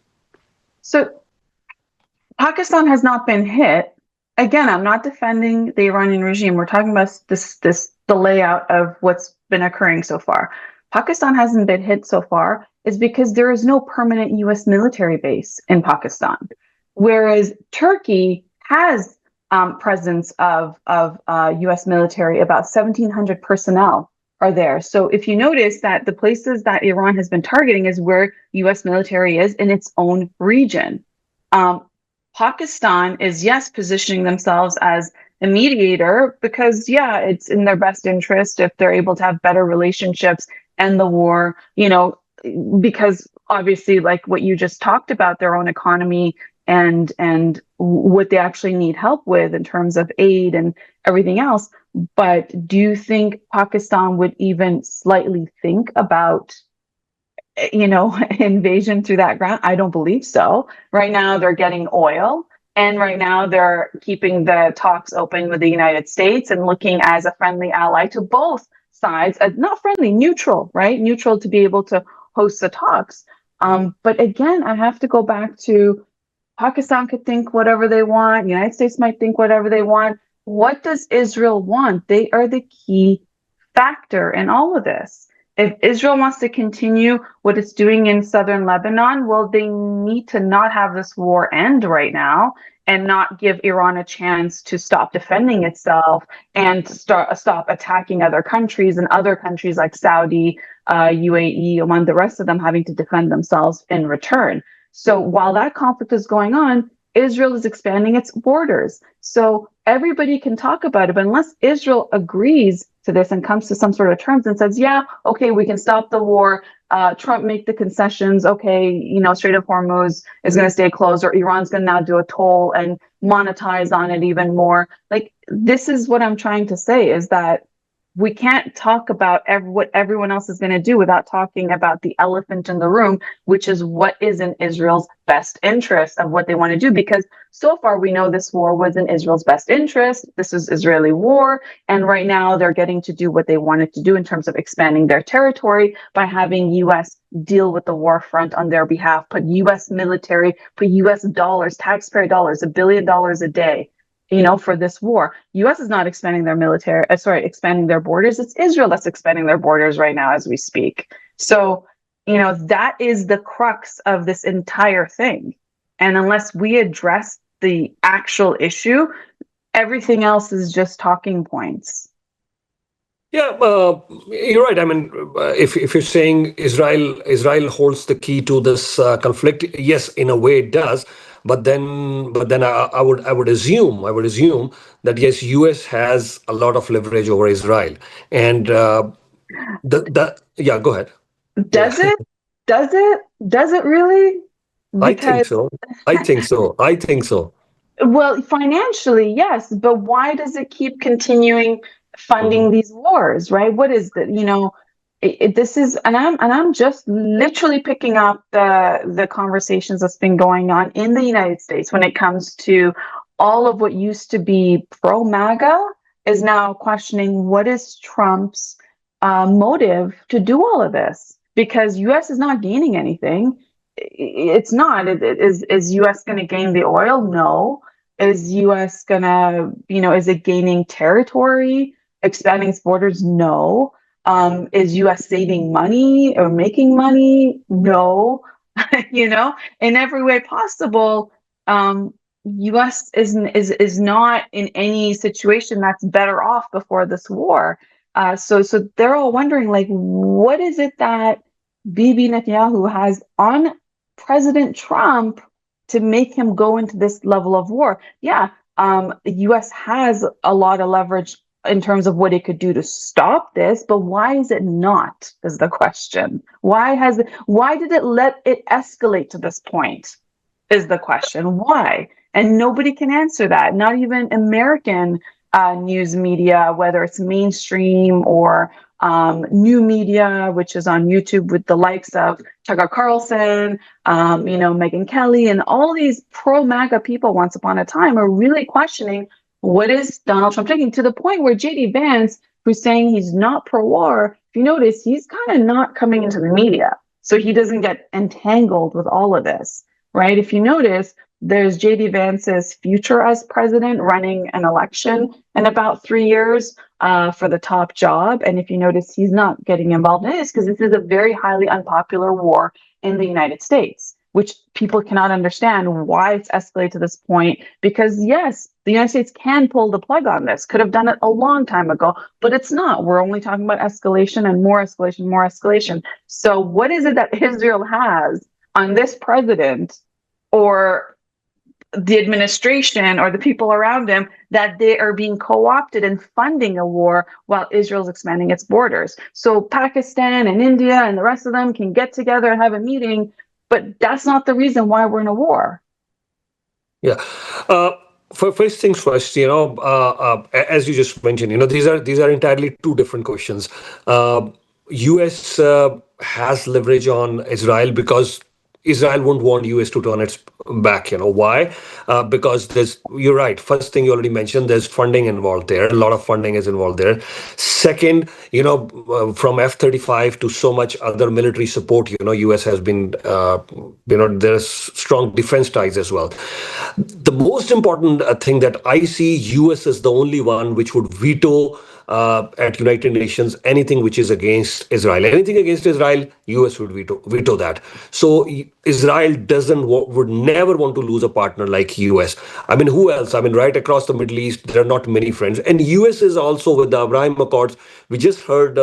So Pakistan has not been hit. Again, I'm not defending the Iranian regime. We're talking about the layout of what's been occurring so far. Pakistan hasn't been hit so far is because there is no permanent US military base in Pakistan, whereas Turkey has presence of US military. About 1,700 personnel are there. So if you notice that the places that Iran has been targeting is where US military is in its own region. Pakistan is, yes, positioning themselves as a mediator because, yeah, it's in their best interest if they're able to have better relationships and the war, because obviously, like what you just talked about, their own economy and what they actually need help with in terms of aid and everything else. But do you think Pakistan would even slightly think about invasion through that ground? I don't believe so. Right now, they're getting oil. And right now, they're keeping the talks open with the United States and looking as a friendly ally to both sides. Not friendly, neutral, right? Neutral to be able to host the talks. But again, I have to go back to Pakistan could think whatever they want. The United States might think whatever they want. What does Israel want? They are the key factor in all of this. If Israel wants to continue what it's doing in southern Lebanon, well, they need to not have this war end right now and not give Iran a chance to stop defending itself and stop attacking other countries, and other countries like Saudi, UAE, Oman, the rest of them having to defend themselves in return. So while that conflict is going on, Israel is expanding its borders. So everybody can talk about it, but unless Israel agrees to this and comes to some sort of terms and says, yeah, okay, we can stop the war, Trump make the concessions, okay, Strait of Hormuz is going to stay closed, or Iran's going to now do a toll and monetize on it even more. Like, this is what I'm trying to say, is that we can't talk about what everyone else is going to do without talking about the elephant in the room, which is what is in Israel's best interest of what they want to do. Because so far we know this war was in Israel's best interest. This is Israeli war. And right now they're getting to do what they wanted to do in terms of expanding their territory by having US deal with the war front on their behalf, put US military, put US dollars, taxpayer dollars, $1 billion a day, for this war. US is not expanding their expanding their borders. It's Israel that's expanding their borders right now as we speak. So, that is the crux of this entire thing. And unless we address the actual issue, everything else is just talking points. Yeah, you're right. I mean, if you're saying Israel holds the key to this conflict, yes, in a way it does. But then I would assume that yes, US has a lot of leverage over Israel, and yeah, go ahead. Does it? Does it really? I think Because so. I think so. I think so. well, financially, yes, but why does it keep continuing Mhm. funding these wars, right? What is the, this is, and I'm just literally picking up the conversations that's been going on in the United States when it comes to all of what used to be pro MAGA is now questioning what is Trump's motive to do all of this, because U.S. is not gaining anything. It's not. Is U.S. going to gain the oil? No. Is US gonna, is it gaining territory, expanding its borders? No. Is US saving money or making money? No. you know, in every way possible, US is not in any situation that's better off before this war. So they're all wondering, like, what is it that Bibi Netanyahu has on President Trump to make him go into this level of war? Yeah, the US has a lot of leverage in terms of what it could do to stop this, but why is it not, is the question. Why did it let it escalate to this point, is the question. Why? And nobody can answer that, not even American news media, whether it's mainstream or new media, which is on YouTube with the likes of Tucker Carlson, Megyn Kelly, and all these pro MAGA people once upon a time are really questioning what is Donald Trump taking, to the point where JD Vance, who's saying he's not pro war, if you notice, he's kind of not coming into the media. So he doesn't get entangled with all of this, right? If you notice, there's JD Vance's future as president running an election in about 3 years for the top job. And if you notice, he's not getting involved in this because this is a very highly unpopular war in the United States, which people cannot understand why it's escalated to this point. Because yes, the United States can pull the plug on this, could have done it a long time ago, but it's not. We're only talking about escalation and more escalation, more escalation. So what is it that Israel has on this president or the administration or the people around him that they are being co-opted and funding a war while Israel's expanding its borders? So Pakistan and India and the rest of them can get together and have a meeting, but that's not the reason why we're in a war. Yeah. For first things first, as you just mentioned, these are entirely two different questions. U.S. Has leverage on Israel because Israel won't want US to turn its back. Why? Because you're right. First thing you already mentioned, there's funding involved there. A lot of funding is involved there. Second, from F-35 to so much other military support, US has been, there's strong defense ties as well. The most important thing that I see, US is the only one which would veto at United Nations anything which is against Israel. Anything against Israel, US would veto that. So Israel would never want to lose a partner like US. I mean, who else? I mean, right across the Middle East, there are not many friends. And US is also with the Abraham Accords. We just heard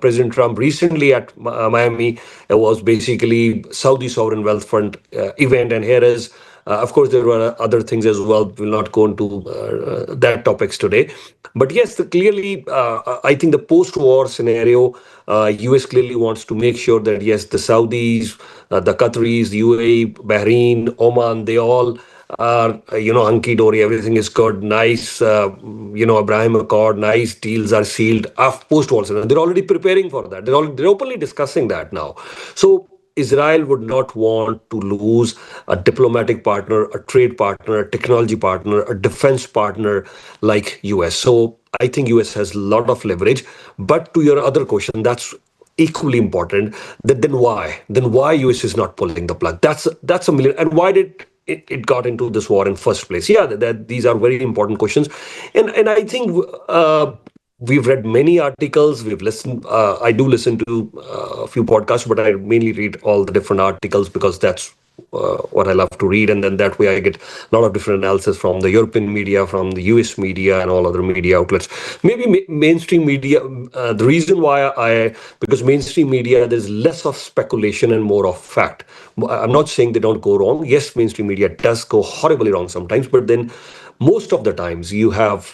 President Trump recently at Miami. It was basically Saudi Sovereign Wealth Fund event. And here is of course, there were other things as well. We'll not go into that topics today. But yes, clearly, I think the post-war scenario, US clearly wants to make sure that, yes, the Saudis, the Qataris, the UAE, Bahrain, Oman, they all are, hunky-dory, everything is good, nice, Abraham Accord, nice deals are sealed post-war scenario. They're already preparing for that. They're openly discussing that now. So Israel would not want to lose a diplomatic partner, a trade partner, a technology partner, a defense partner like US. So I think US has a lot of leverage. But to your other question, that's equally important. Then why? Then why US is not pulling the plug? That's a million. And why did it got into this war in first place? Yeah, these are very important questions. And I think we've read many articles. We've listened. I do listen to a few podcasts, but I mainly read all the different articles because that's what I love to read. And then that way I get a lot of different analysis from the European media, from the US media, and all other media outlets. Maybe mainstream media. The reason why because mainstream media, there's less of speculation and more of fact. I'm not saying they don't go wrong. Yes, mainstream media does go horribly wrong sometimes, but then most of the times you have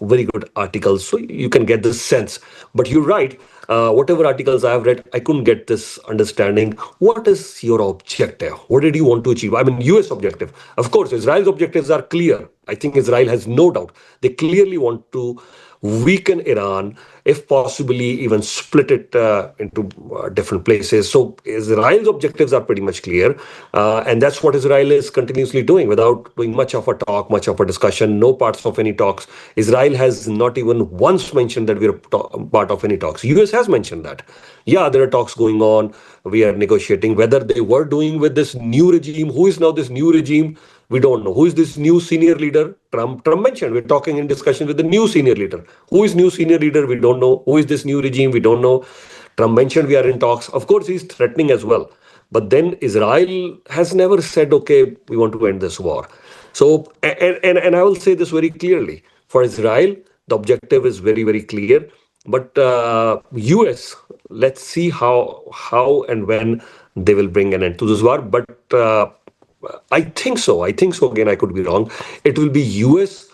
very good articles, so you can get the sense. But you're right. whatever articles I have read, I couldn't get this understanding. What is your objective? What did you want to achieve? I mean, US objective. Of course, Israel's objectives are clear. I think Israel has no doubt. They clearly want to weaken Iran, if possibly even split it into different places. So Israel's objectives are pretty much clear, and that's what Israel is continuously doing without doing much of a talk, much of a discussion, no parts of any talks. Israel has not even once mentioned that we are part of any talks. US has mentioned that. Yeah, there are talks going on. We are negotiating. Whether they were doing with this new regime, who is now this new regime, we don't know. Who is this new senior leader? Trump mentioned we're talking in discussion with the new senior leader. Who is new senior leader? We don't know. Who is this new regime? We don't know. Trump mentioned we are in talks. Of course, he's threatening as well. But then Israel has never said, okay, we want to end this war. So, and I will say this very clearly. For Israel, the objective is very, very clear. But US, let's see how and when they will bring an end to this war. But I think so. I think so. Again, I could be wrong. It will be US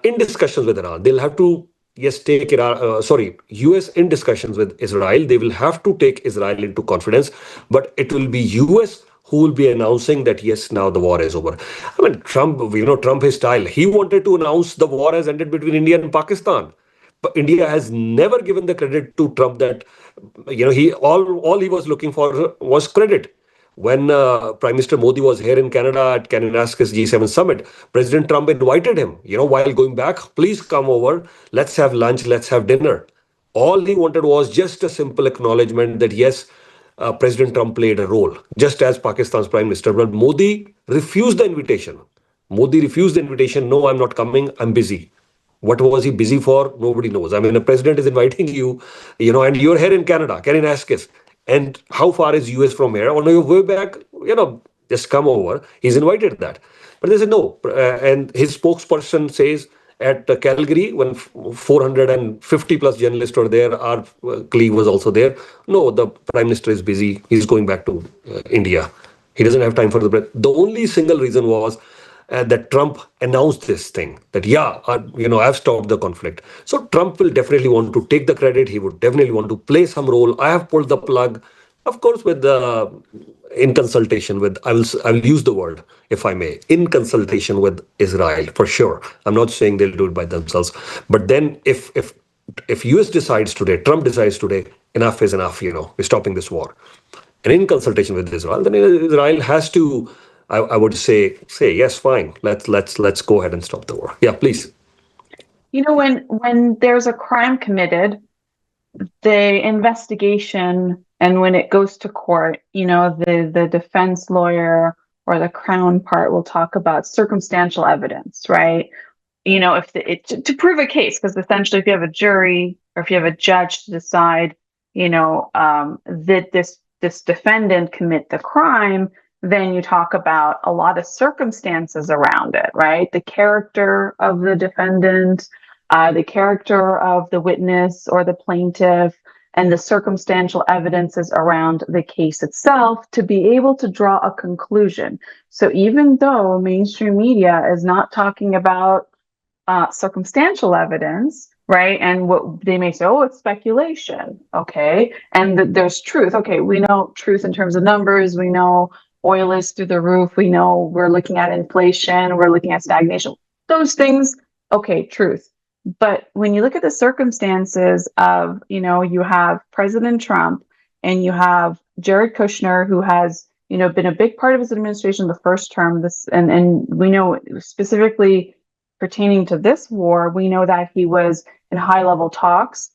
in discussions with Iran. They'll have to, yes, take Iran. US in discussions with Israel. They will have to take Israel into confidence. But it will be US who will be announcing that yes, now the war is over. I mean, Trump. Trump his style. He wanted to announce the war has ended between India and Pakistan. But India has never given the credit to Trump that he all he was looking for was credit. When Prime Minister Modi was here in Canada at Kananaskis G7 summit, President Trump invited him, while going back, please come over, let's have lunch, let's have dinner. All he wanted was just a simple acknowledgement that yes, President Trump played a role, just as Pakistan's Prime Minister. But Modi refused the invitation. Modi refused the invitation. No, I'm not coming. I'm busy. What was he busy for? Nobody knows. I mean, the president is inviting you, and you're here in Canada, Kananaskis. And how far is US from here? On your way back, just come over. He's invited that. But they said no. And his spokesperson says at Calgary, when 450 plus journalists were there, our colleague was also there. No, the prime minister is busy. He's going back to India. He doesn't have time for the only single reason was that Trump announced this thing that, I've stopped the conflict. So Trump will definitely want to take the credit. He would definitely want to play some role. I have pulled the plug, of course, with in consultation with, I will use the word, if I may, in consultation with Israel, for sure. I'm not saying they'll do it by themselves. But then if US decides today, Trump decides today, enough is enough, we're stopping this war. And in consultation with Israel, then Israel has to, I would say yes, fine. Let's go ahead and stop the war. Yeah, please. When there's a crime committed, the investigation and when it goes to court, the defense lawyer or the crown part will talk about circumstantial evidence, right? To prove a case, because essentially, if you have a jury or if you have a judge to decide, that this defendant commit the crime, then you talk about a lot of circumstances around it, right? The character of the defendant, the character of the witness or the plaintiff, and the circumstantial evidences around the case itself to be able to draw a conclusion. So even though mainstream media is not talking about circumstantial evidence, right? And what they may say, oh, it's speculation, okay? And there's truth. Okay, we know truth in terms of numbers. We know oil is through the roof. We know we're looking at inflation. We're looking at stagnation. Those things, okay, truth. But when you look at the circumstances of, you have President Trump and you have Jared Kushner, who has, been a big part of his administration the first term. And we know specifically pertaining to this war, we know that he was in high-level talks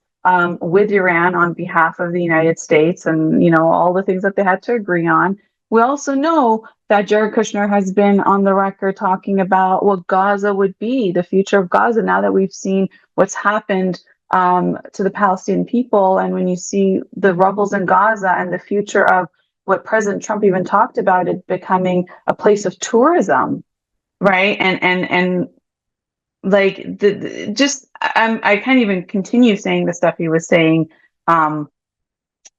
with Iran on behalf of the United States and, all the things that they had to agree on. We also know that Jared Kushner has been on the record talking about what Gaza would be, the future of Gaza, now that we've seen what's happened to the Palestinian people. And when you see the rubbles in Gaza and the future of what President Trump even talked about, it becoming a place of tourism, right? And like I can't even continue saying the stuff he was saying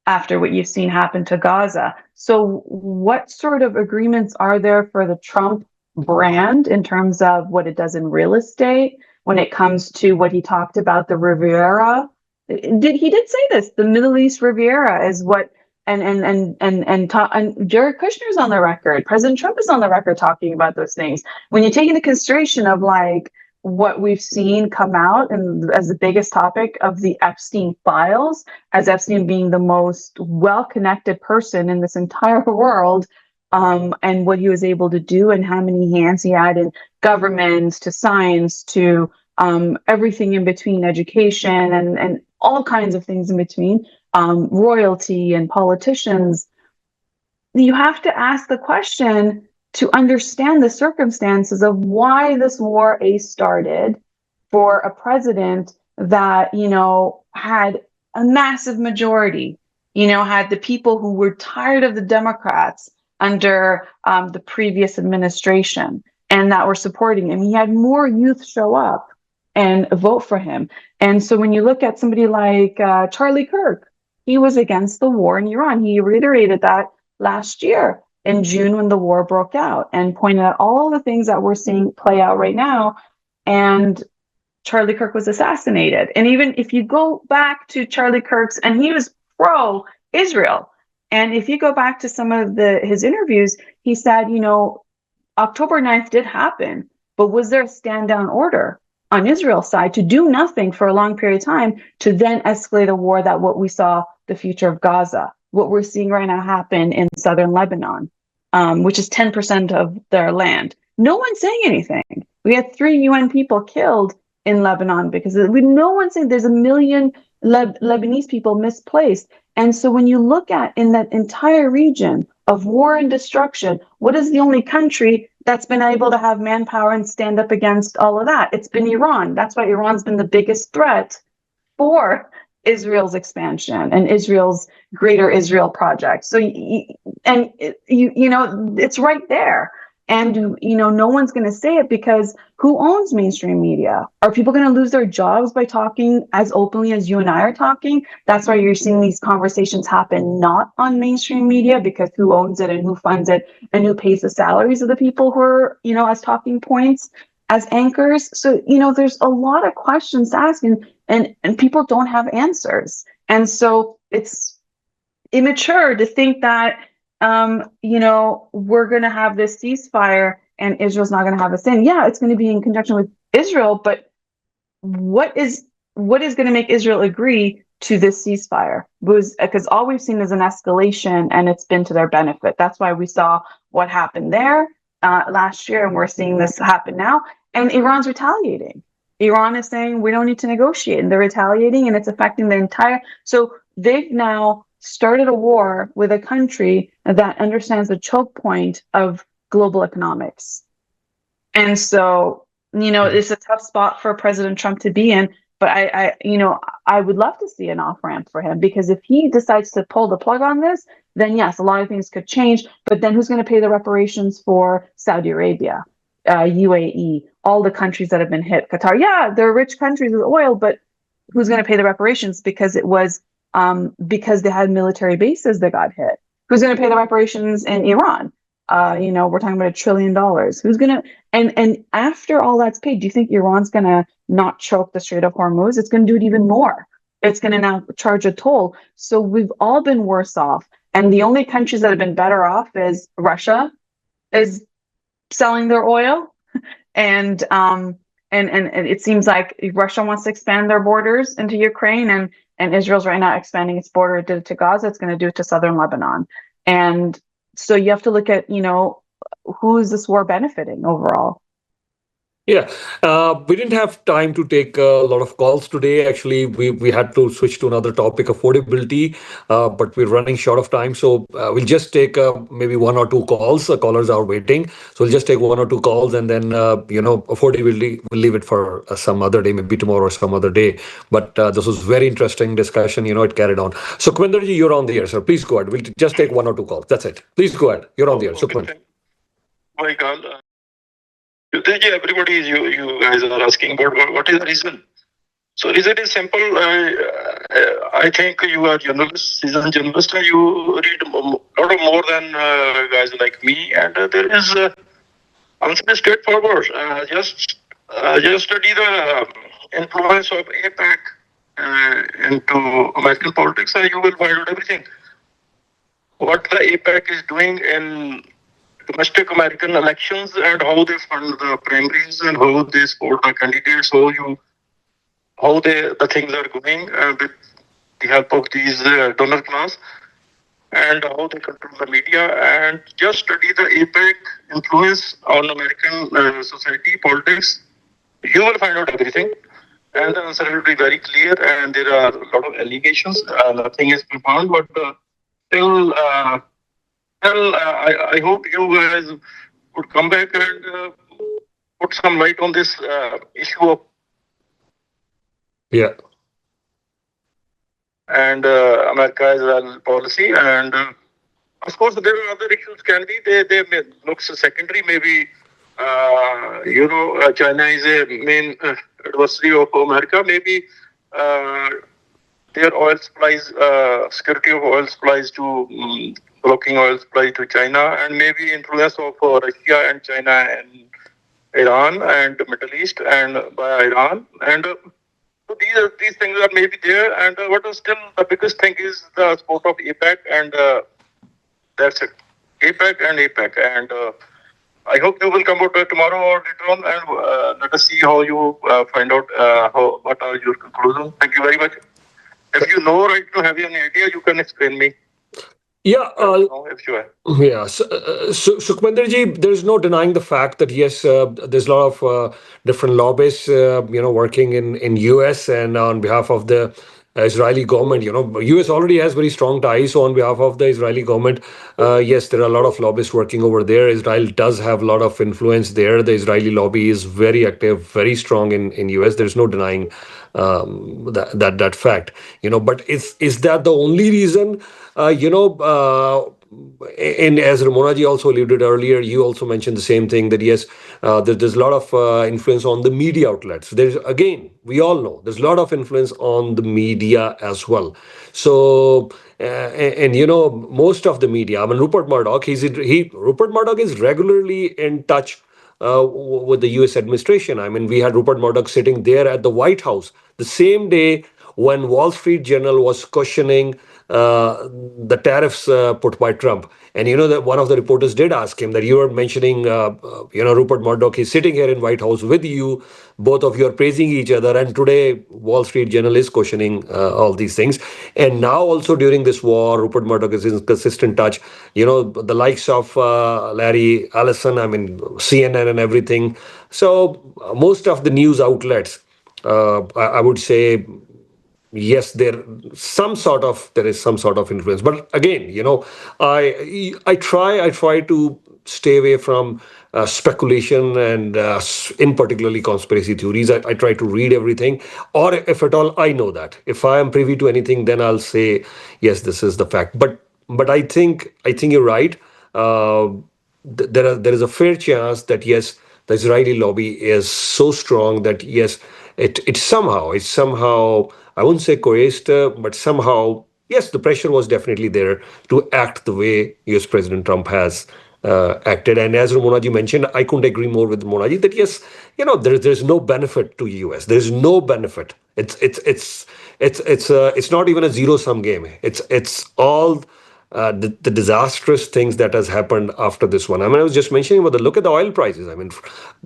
after what you've seen happen to Gaza. So what sort of agreements are there for the Trump brand in terms of what it does in real estate when it comes to what he talked about, the Riviera he did say this. The Middle East Riviera is what, and Jared Kushner's on the record. President Trump is on the record talking about those things. When you take into consideration of like what we've seen come out and as the biggest topic of the Epstein files, as Epstein being the most well-connected person in this entire world, and what he was able to do and how many hands he had in governments to science to everything in between, education and all kinds of things in between, royalty and politicians. You have to ask the question to understand the circumstances of why this war started for a president that, had a massive majority, had the people who were tired of the Democrats under the previous administration and that were supporting him. He had more youth show up and vote for him. And so when you look at somebody like Charlie Kirk, he was against the war in Iran. He reiterated that last year in June when the war broke out and pointed out all the things that we're seeing play out right now. And Charlie Kirk was assassinated. And even if you go back to Charlie Kirk's, and he was pro-Israel. And if you go back to some of his interviews, he said, October 9th did happen, but was there a stand down order on Israel's side to do nothing for a long period of time to then escalate a war that what we saw the future of Gaza, what we're seeing right now happen in southern Lebanon, which is 10% of their land. No one's saying anything. We had 3 UN people killed in Lebanon because no one's saying there's 1 million Lebanese people misplaced. And so when you look at in that entire region of war and destruction, what is the only country that's been able to have manpower and stand up against all of that? It's been Iran. That's why Iran's been the biggest threat for Israel's expansion and Israel's Greater Israel project. So, it's right there. And, no one's going to say it because who owns mainstream media? Are people going to lose their jobs by talking as openly as you and I are talking? That's why you're seeing these conversations happen not on mainstream media, because who owns it and who funds it and who pays the salaries of the people who are, as talking points, as anchors. So, there's a lot of questions to ask and people don't have answers. And so it's immature to think that we're going to have this ceasefire and Israel's not going to have a say. Yeah, it's going to be in conjunction with Israel, but what is going to make Israel agree to this ceasefire? Because all we've seen is an escalation and it's been to their benefit. That's why we saw what happened there last year, and we're seeing this happen now. And Iran's retaliating. Iran is saying we don't need to negotiate, and they're retaliating, and it's affecting the entire. So they've now started a war with a country that understands the choke point of global economics. And so, it's a tough spot for President Trump to be in, but I would love to see an off-ramp for him, because if he decides to pull the plug on this, then yes, a lot of things could change, but then who's going to pay the reparations for Saudi Arabia, UAE, all the countries that have been hit, Qatar? Yeah, they're rich countries with oil, but who's going to pay the reparations because it was because they had military bases that got hit? Who's going to pay the reparations in Iran? We're talking about $1 trillion. Who's going to, and after all that's paid, do you think Iran's going to not choke the Strait of Hormuz? It's going to do it even more. It's going to now charge a toll. So we've all been worse off. And the only countries that have been better off is Russia is selling their oil. And it seems like Russia wants to expand their borders into Ukraine, and Israel's right now expanding its border. It did it to Gaza. It's going to do it to southern Lebanon. And so you have to look at, who is this war benefiting overall? Yeah, we didn't have time to take a lot of calls today. Actually, we had to switch to another topic, affordability, but we're running short of time. So we'll just take maybe 1 or 2 calls. Callers are waiting. So we'll just take 1 or 2 calls, and then, affordability, we'll leave it for some other day, maybe tomorrow or some other day. But this was very interesting discussion. It carried on. So Kvinderji, you're on the air, sir. Please go ahead. We'll just take 1 or 2 calls. That's it. Please go ahead. You're on the air. So Kvinder. My God. Everybody, you guys are asking about what is the reason. So reason is simple. I think you are journalists, seasoned journalist, and you read a lot of more than guys like me. And there is answer is straightforward. Just study the influence of APEC into American politics, and you will find out everything. What the APEC is doing in domestic American elections and how they fund the primaries and how they support the candidates, how the things are going with the help of these donor class, and how they control the media, and just study the APEC influence on American society, politics. You will find out everything. And the answer will be very clear. And there are a lot of allegations. Nothing is confirmed, but still, I hope you guys would come back and put some light on this issue of. Yeah. And America's policy, and of course there are other issues. Can be they may look secondary. Maybe China is a main adversary of America. Maybe their oil supplies, security of oil supplies to blocking oil supply to China, and maybe influence of Russia and China and Iran and the Middle East and by Iran. And so these things are maybe there. And what is still the biggest thing is the support of APEC, and that's it. APEC and APEC. And I hope you will come out tomorrow or later on, and let us see how you find out what are your conclusions. Thank you very much. If you know right now, have any idea, you can explain me. Yeah. If you have. Yeah. So, Sukhmanderji, there is no denying the fact that yes, there's a lot of different lobbyists, working in US and on behalf of the Israeli government. US already has very strong ties. So on behalf of the Israeli government, yes, there are a lot of lobbyists working over there. Israel does have a lot of influence there. The Israeli lobby is very active, very strong in US. There's no denying that fact. But is that the only reason? And as Ramona ji also alluded earlier, you also mentioned the same thing, that yes, there's a lot of influence on the media outlets. Again, we all know there's a lot of influence on the media as well. So, most of the media, I mean, Rupert Murdoch is regularly in touch with the US administration. I mean, we had Rupert Murdoch sitting there at the White House the same day when Wall Street Journal was questioning the tariffs put by Trump. And that one of the reporters did ask him that you were mentioning, Rupert Murdoch is sitting here in White House with you. Both of you are praising each other. And today, Wall Street Journal is questioning all these things. And now also during this war, Rupert Murdoch is in consistent touch. The likes of Larry Ellison, I mean, CNN and everything. So most of the news outlets, I would say, yes, there is some sort of influence. But again, I try to stay away from speculation and in particularly conspiracy theories. I try to read everything, or if at all I know that if I am privy to anything, then I'll say yes, this is the fact. But I think you're right. There is a fair chance that yes, the Israeli lobby is so strong that yes, it somehow, I wouldn't say coerced, but somehow yes, the pressure was definitely there to act the way US President Trump has acted. And as Ramonaji mentioned, I couldn't agree more with Ramonaji that yes, there's no benefit to US. There's no benefit. It's not even a zero sum game. It's all the disastrous things that has happened after this one. I mean, I was just mentioning about look at the oil prices. I mean,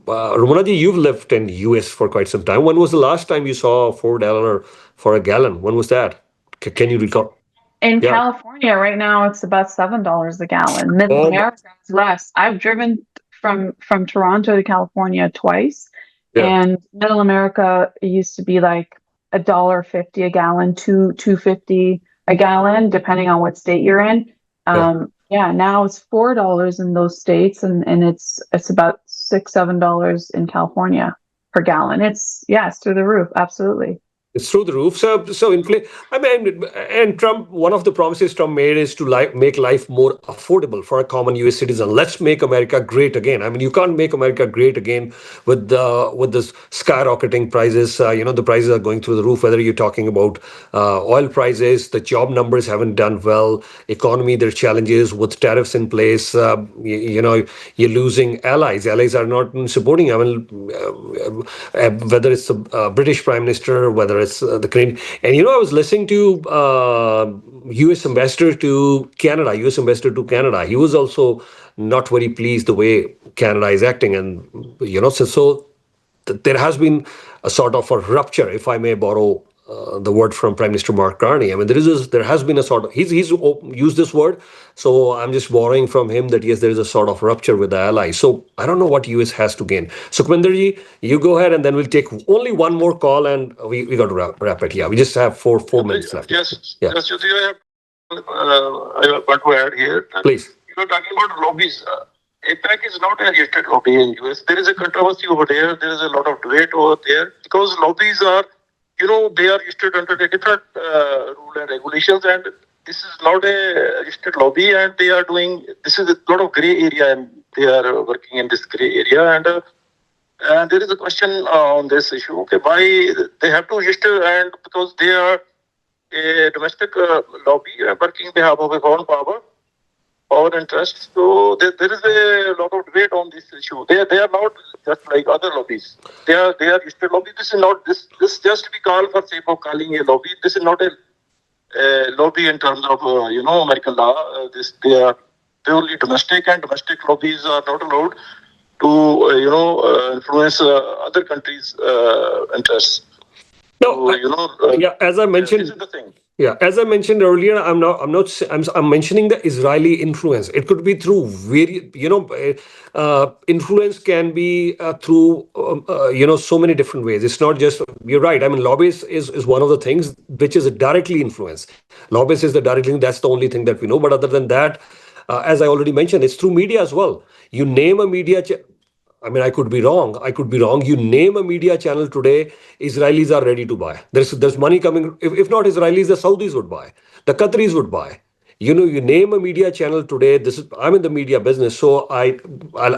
Ramonaji, you've lived in US for quite some time. When was the last time you saw $4 for a gallon? When was that? Can you recall? In California right now, it's about $7 a gallon. Middle America is less. I've driven from Toronto to California twice, and Middle America used to be like $1.50 a gallon, $2.50 a gallon, depending on what state you're in. Now it's $4 in those states, and it's about $6-7 in California per gallon. It's through the roof, absolutely. It's through the roof. So I mean, and Trump, one of the promises Trump made is to make life more affordable for a common US citizen. Let's make America great again. I mean, you can't make America great again with the skyrocketing prices. The prices are going through the roof, whether you're talking about oil prices, the job numbers haven't done well, economy, there's challenges with tariffs in place. You're losing allies. Allies are not supporting. I mean, whether it's the British Prime Minister, whether whether it's the Canadian. And I was listening to U.S. ambassador to Canada. He was also not very pleased the way Canada is acting, and there has been a sort of a rupture, if I may borrow the word from Prime Minister Mark Carney. I mean, there has been a sort of, he's used this word, so I'm just borrowing from him that yes, there is a sort of rupture with the allies. So I don't know what US has to gain. So Kwinder, you go ahead, and then we'll take only one more call, and we got to wrap it. Yeah, we just have four minutes left. Yes, yeah. Yes, Jyoti, I want to add here. Please. You're talking about lobbies. APEC is not a registered lobby in US. There is a controversy over there. There is a lot of debate over there because lobbies are, they are registered under the different rule and regulations, and this is not a registered lobby, and they are doing, this is a lot of gray area, and they are working in this gray area, and there is a question on this issue. Okay, why they have to register, and because they are a domestic lobby working on behalf of a foreign power interest. So there is a lot of debate on this issue. They are not just like other lobbies. They are registered lobby. This is not this just to be called for sake of calling a lobby. This is not a lobby in terms of American law. They are purely domestic, and domestic lobbies are not allowed to influence other countries' interests. No, so, as I mentioned, this is the thing. Yeah, as I mentioned earlier, I'm mentioning the Israeli influence. It could be through various, influence can be through, so many different ways. It's not just, you're right. I mean, lobbyists is one of the things which is directly influence. Lobbyists is the directly, that's the only thing that we know. But other than that, as I already mentioned, it's through media as well. You name a media, I mean, I could be wrong. You name a media channel today, Israelis are ready to buy. There's money coming. If not Israelis, the Saudis would buy. The Qataris would buy. You name a media channel today. I'm in the media business, so I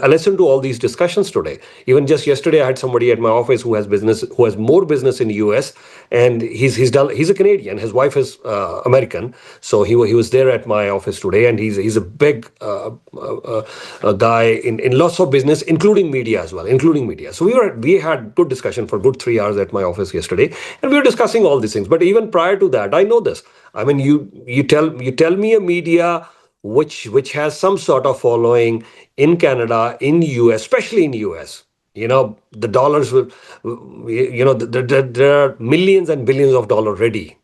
listen to all these discussions today. Even just yesterday, I had somebody at my office who has more business in the US, and he's a Canadian. His wife is American, so he was there at my office today, and he's a big guy in lots of business, including media as well, So we had good discussion for good 3 hours at my office yesterday, and we were discussing all these things. But even prior to that, I know this. I mean, you tell me a media which has some sort of following in Canada, in US, especially in US. The dollars will, there are millions and billions of dollars ready.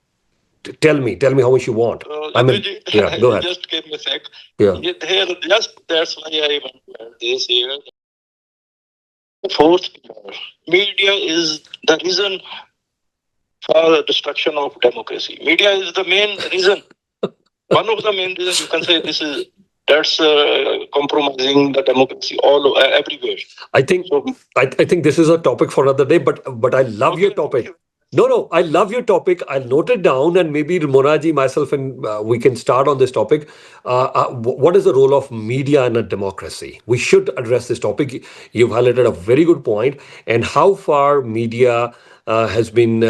Tell me how much you want. Yeah, go ahead. Just give me a sec. Yeah. That's why I want to add this here. Fourth, media is the reason for the destruction of democracy. Media is the main reason. One of the main reasons you can say that's compromising the democracy everywhere. I think this is a topic for another day, but I love your topic. No, I love your topic. I'll note it down, and maybe Monaji, myself, and we can start on this topic. What is the role of media in a democracy? We should address this topic. You've highlighted a very good point, and how far media has been,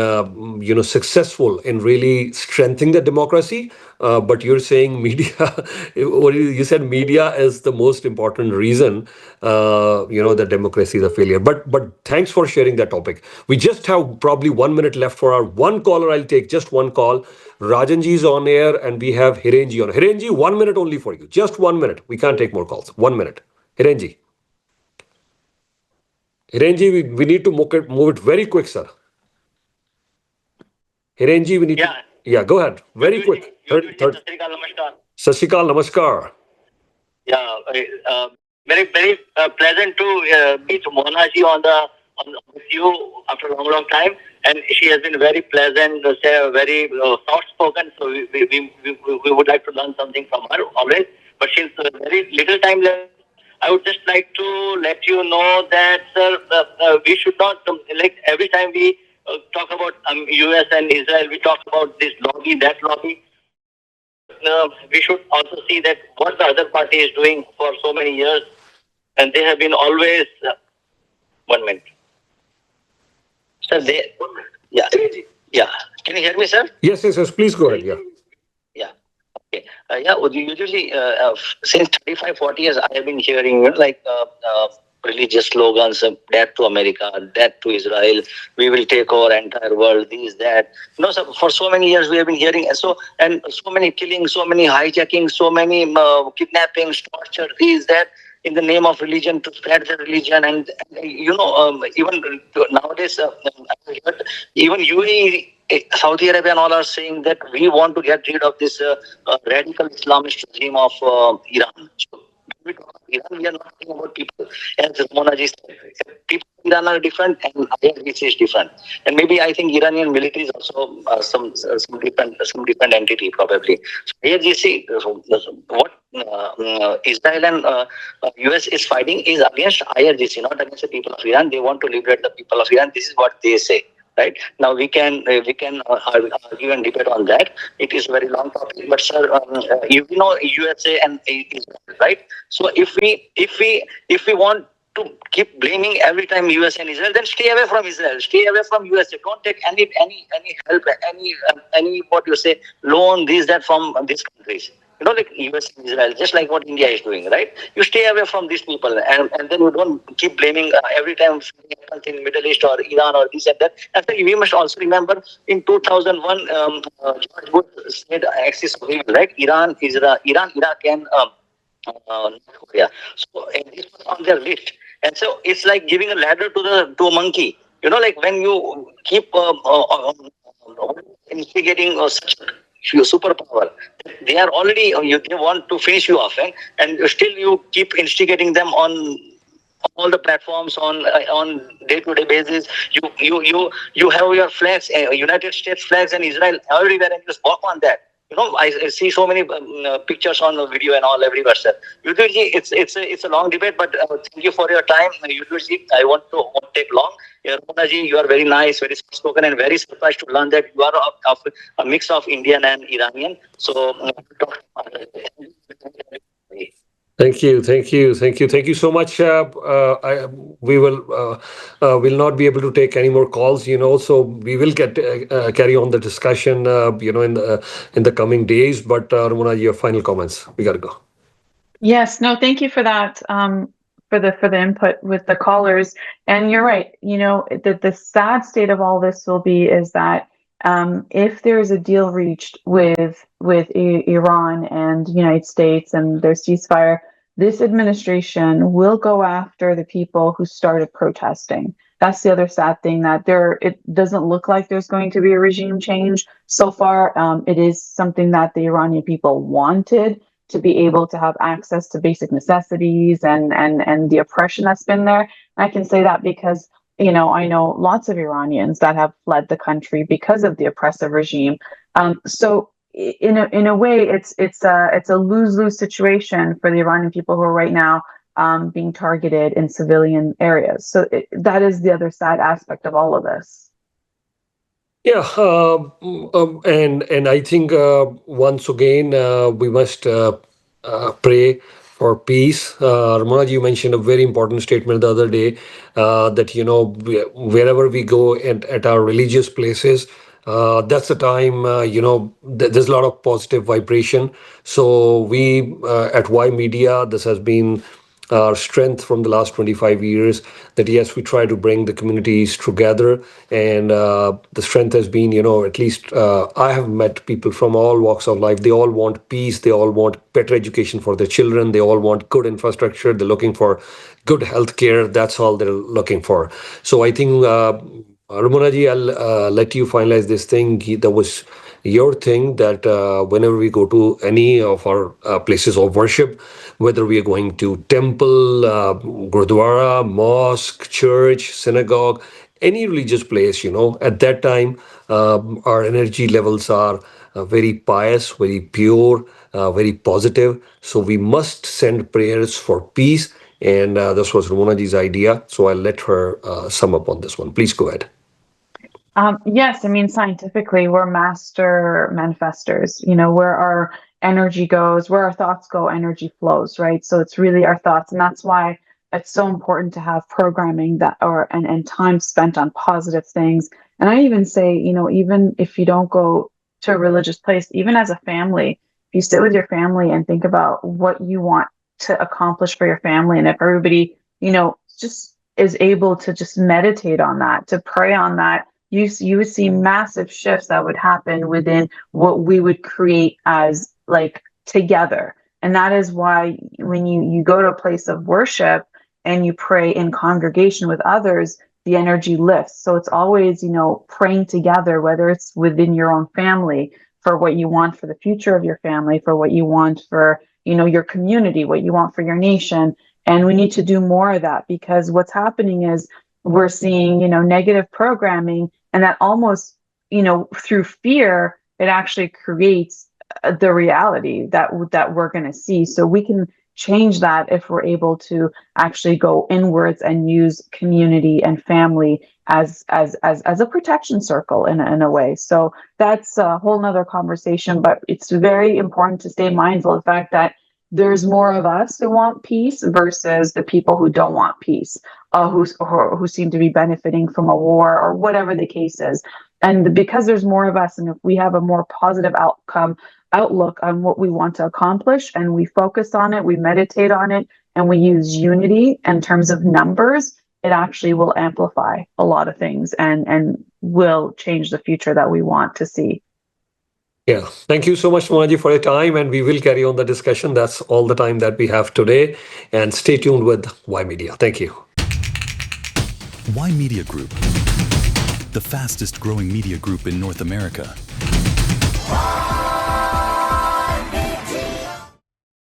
successful in really strengthening the democracy. But you're saying media, you said media is the most important reason, that democracy is a failure. But thanks for sharing that topic. We just have probably 1 minute left for our one caller. I'll take just one call. Rajanji is on air, and we have Hirenji on. Hirenji, 1 minute only for you. Just 1 minute. We can't take more calls. 1 minute. Hirenji, we need to move it very quick, sir. Hirenji, we need to... Yeah, go ahead. Very quick. Sat Shri Akal, namaskar. Yeah, very pleasant to meet Mona ji with you after a long time, and she has been very pleasant, very soft spoken. So we would like to learn something from her always. But since very little time left, I would just like to let you know that, sir, we should not like every time we talk about US and Israel, we talk about this lobby, that lobby. We should also see that what the other party is doing for so many years, and they have been always 1 minute. Sir, yeah. Can you hear me, sir? Yes. Please go ahead. Yeah. Okay. Usually since 35-40 years, I have been hearing religious slogans, death to America, death to Israel, we will take over entire world, this, that. So for so many years we have been hearing, so many killings, so many hijacking, so many kidnappings, torture, this, that, in the name of religion, to spread the religion. And even nowadays, even UAE, Saudi Arabia and all are saying that we want to get rid of this radical Islamist regime of Iran. So we talk about Iran, we are not talking about people. As Mona ji said, people in Iran are different and IRGC is different. And maybe I think Iranian military is also some different entity probably. So IRGC, what Israel and US is fighting is against IRGC, not against the people of Iran. They want to liberate the people of Iran. This is what they say. Right now, we can argue and debate on that. It is a very long topic, but sir, USA and Israel, right? So if we want to keep blaming every time USA and Israel, then stay away from Israel, stay away from USA. Don't take any help, any what you say, loan, this, that from these countries. Like US and Israel, just like what India is doing, right? You stay away from these people, and then you don't keep blaming every time in Middle East or Iran or this and that. And so we must also remember in 2001, George Bush said axis of evil, right? Iran, Iraq, and North Korea. So this was on their list, and so it's like giving a ladder to a monkey. Like when you keep instigating such your superpower, they are already they want to finish you off, and still you keep instigating them on all the platforms on day-to-day basis. You have your flags, United States flags and Israel everywhere, and you just walk on that. I see so many pictures on the video and all everywhere, sir. Usually, it's a long debate, but thank you for your time. Usually, I won't take long. Mona ji, you are very nice, very spoken, and very surprised to learn that you are of a mix of Indian and Iranian. So, Thank you so much. We will not be able to take any more calls, so we will carry on the discussion, in the coming days. But Ramona, your final comments. We got to go. Yes, no, thank you for that, for the input with the callers. And you're right, the sad state of all this will be is that if there is a deal reached with Iran and United States and their ceasefire, this administration will go after the people who started protesting. That's the other sad thing, that it doesn't look like there's going to be a regime change so far. It is something that the Iranian people wanted, to be able to have access to basic necessities and the oppression that's been there. I can say that because I know lots of Iranians that have fled the country because of the oppressive regime. So in a way, it's a lose-lose situation for the Iranian people who are right now being targeted in civilian areas. So that is the other sad aspect of all of this. Yeah, and I think once again we must pray for peace. Ramona, you mentioned a very important statement the other day, that wherever we go at our religious places, that's the time there's a lot of positive vibration. So we at Ymedia, this has been our strength from the last 25 years, that yes, we try to bring the communities together, and the strength has been, at least I have met people from all walks of life. They all want peace, they all want better education for their children, they all want good infrastructure, they're looking for good healthcare. That's all they're looking for. So I think Ramona ji, I'll let you finalize this thing. That was your thing, that whenever we go to any of our places of worship, whether we are going to temple, gurdwara, mosque, church, synagogue, any religious place, at that time, our energy levels are very pious, very pure, very positive. So we must send prayers for peace. And this was Ramona ji's idea. So I'll let her sum up on this one. Please go ahead. Yes, I mean, scientifically, we're master manifestors. Where our energy goes, where our thoughts go, energy flows, right? So it's really our thoughts. And that's why it's so important to have programming and time spent on positive things. And I even say, even if you don't go to a religious place, even as a family, if you sit with your family and think about what you want to accomplish for your family, and if everybody, just is able to just meditate on that, to pray on that, you would see massive shifts that would happen within what we would create as like together. And that is why when you go to a place of worship and you pray in congregation with others, the energy lifts. So it's always, praying together, whether it's within your own family for what you want for the future of your family, for what you want for, your community, what you want for your nation. And we need to do more of that, because what's happening is we're seeing, negative programming, and that almost, through fear, it actually creates the reality that we're going to see. So we can change that if we're able to actually go inwards and use community and family as a protection circle in a way. So that's a whole nother conversation, but it's very important to stay mindful of the fact that there's more of us who want peace versus the people who don't want peace, who seem to be benefiting from a war or whatever the case is. And because there's more of us, and if we have a more positive outlook on what we want to accomplish, and we focus on it, we meditate on it, and we use unity in terms of numbers, it actually will amplify a lot of things and will change the future that we want to see. Yeah. Thank you so much, Monaji, for your time. And we will carry on the discussion. That's all the time that we have today. And stay tuned with Ymedia. Thank you. Ymedia Group, the fastest growing media group in North America.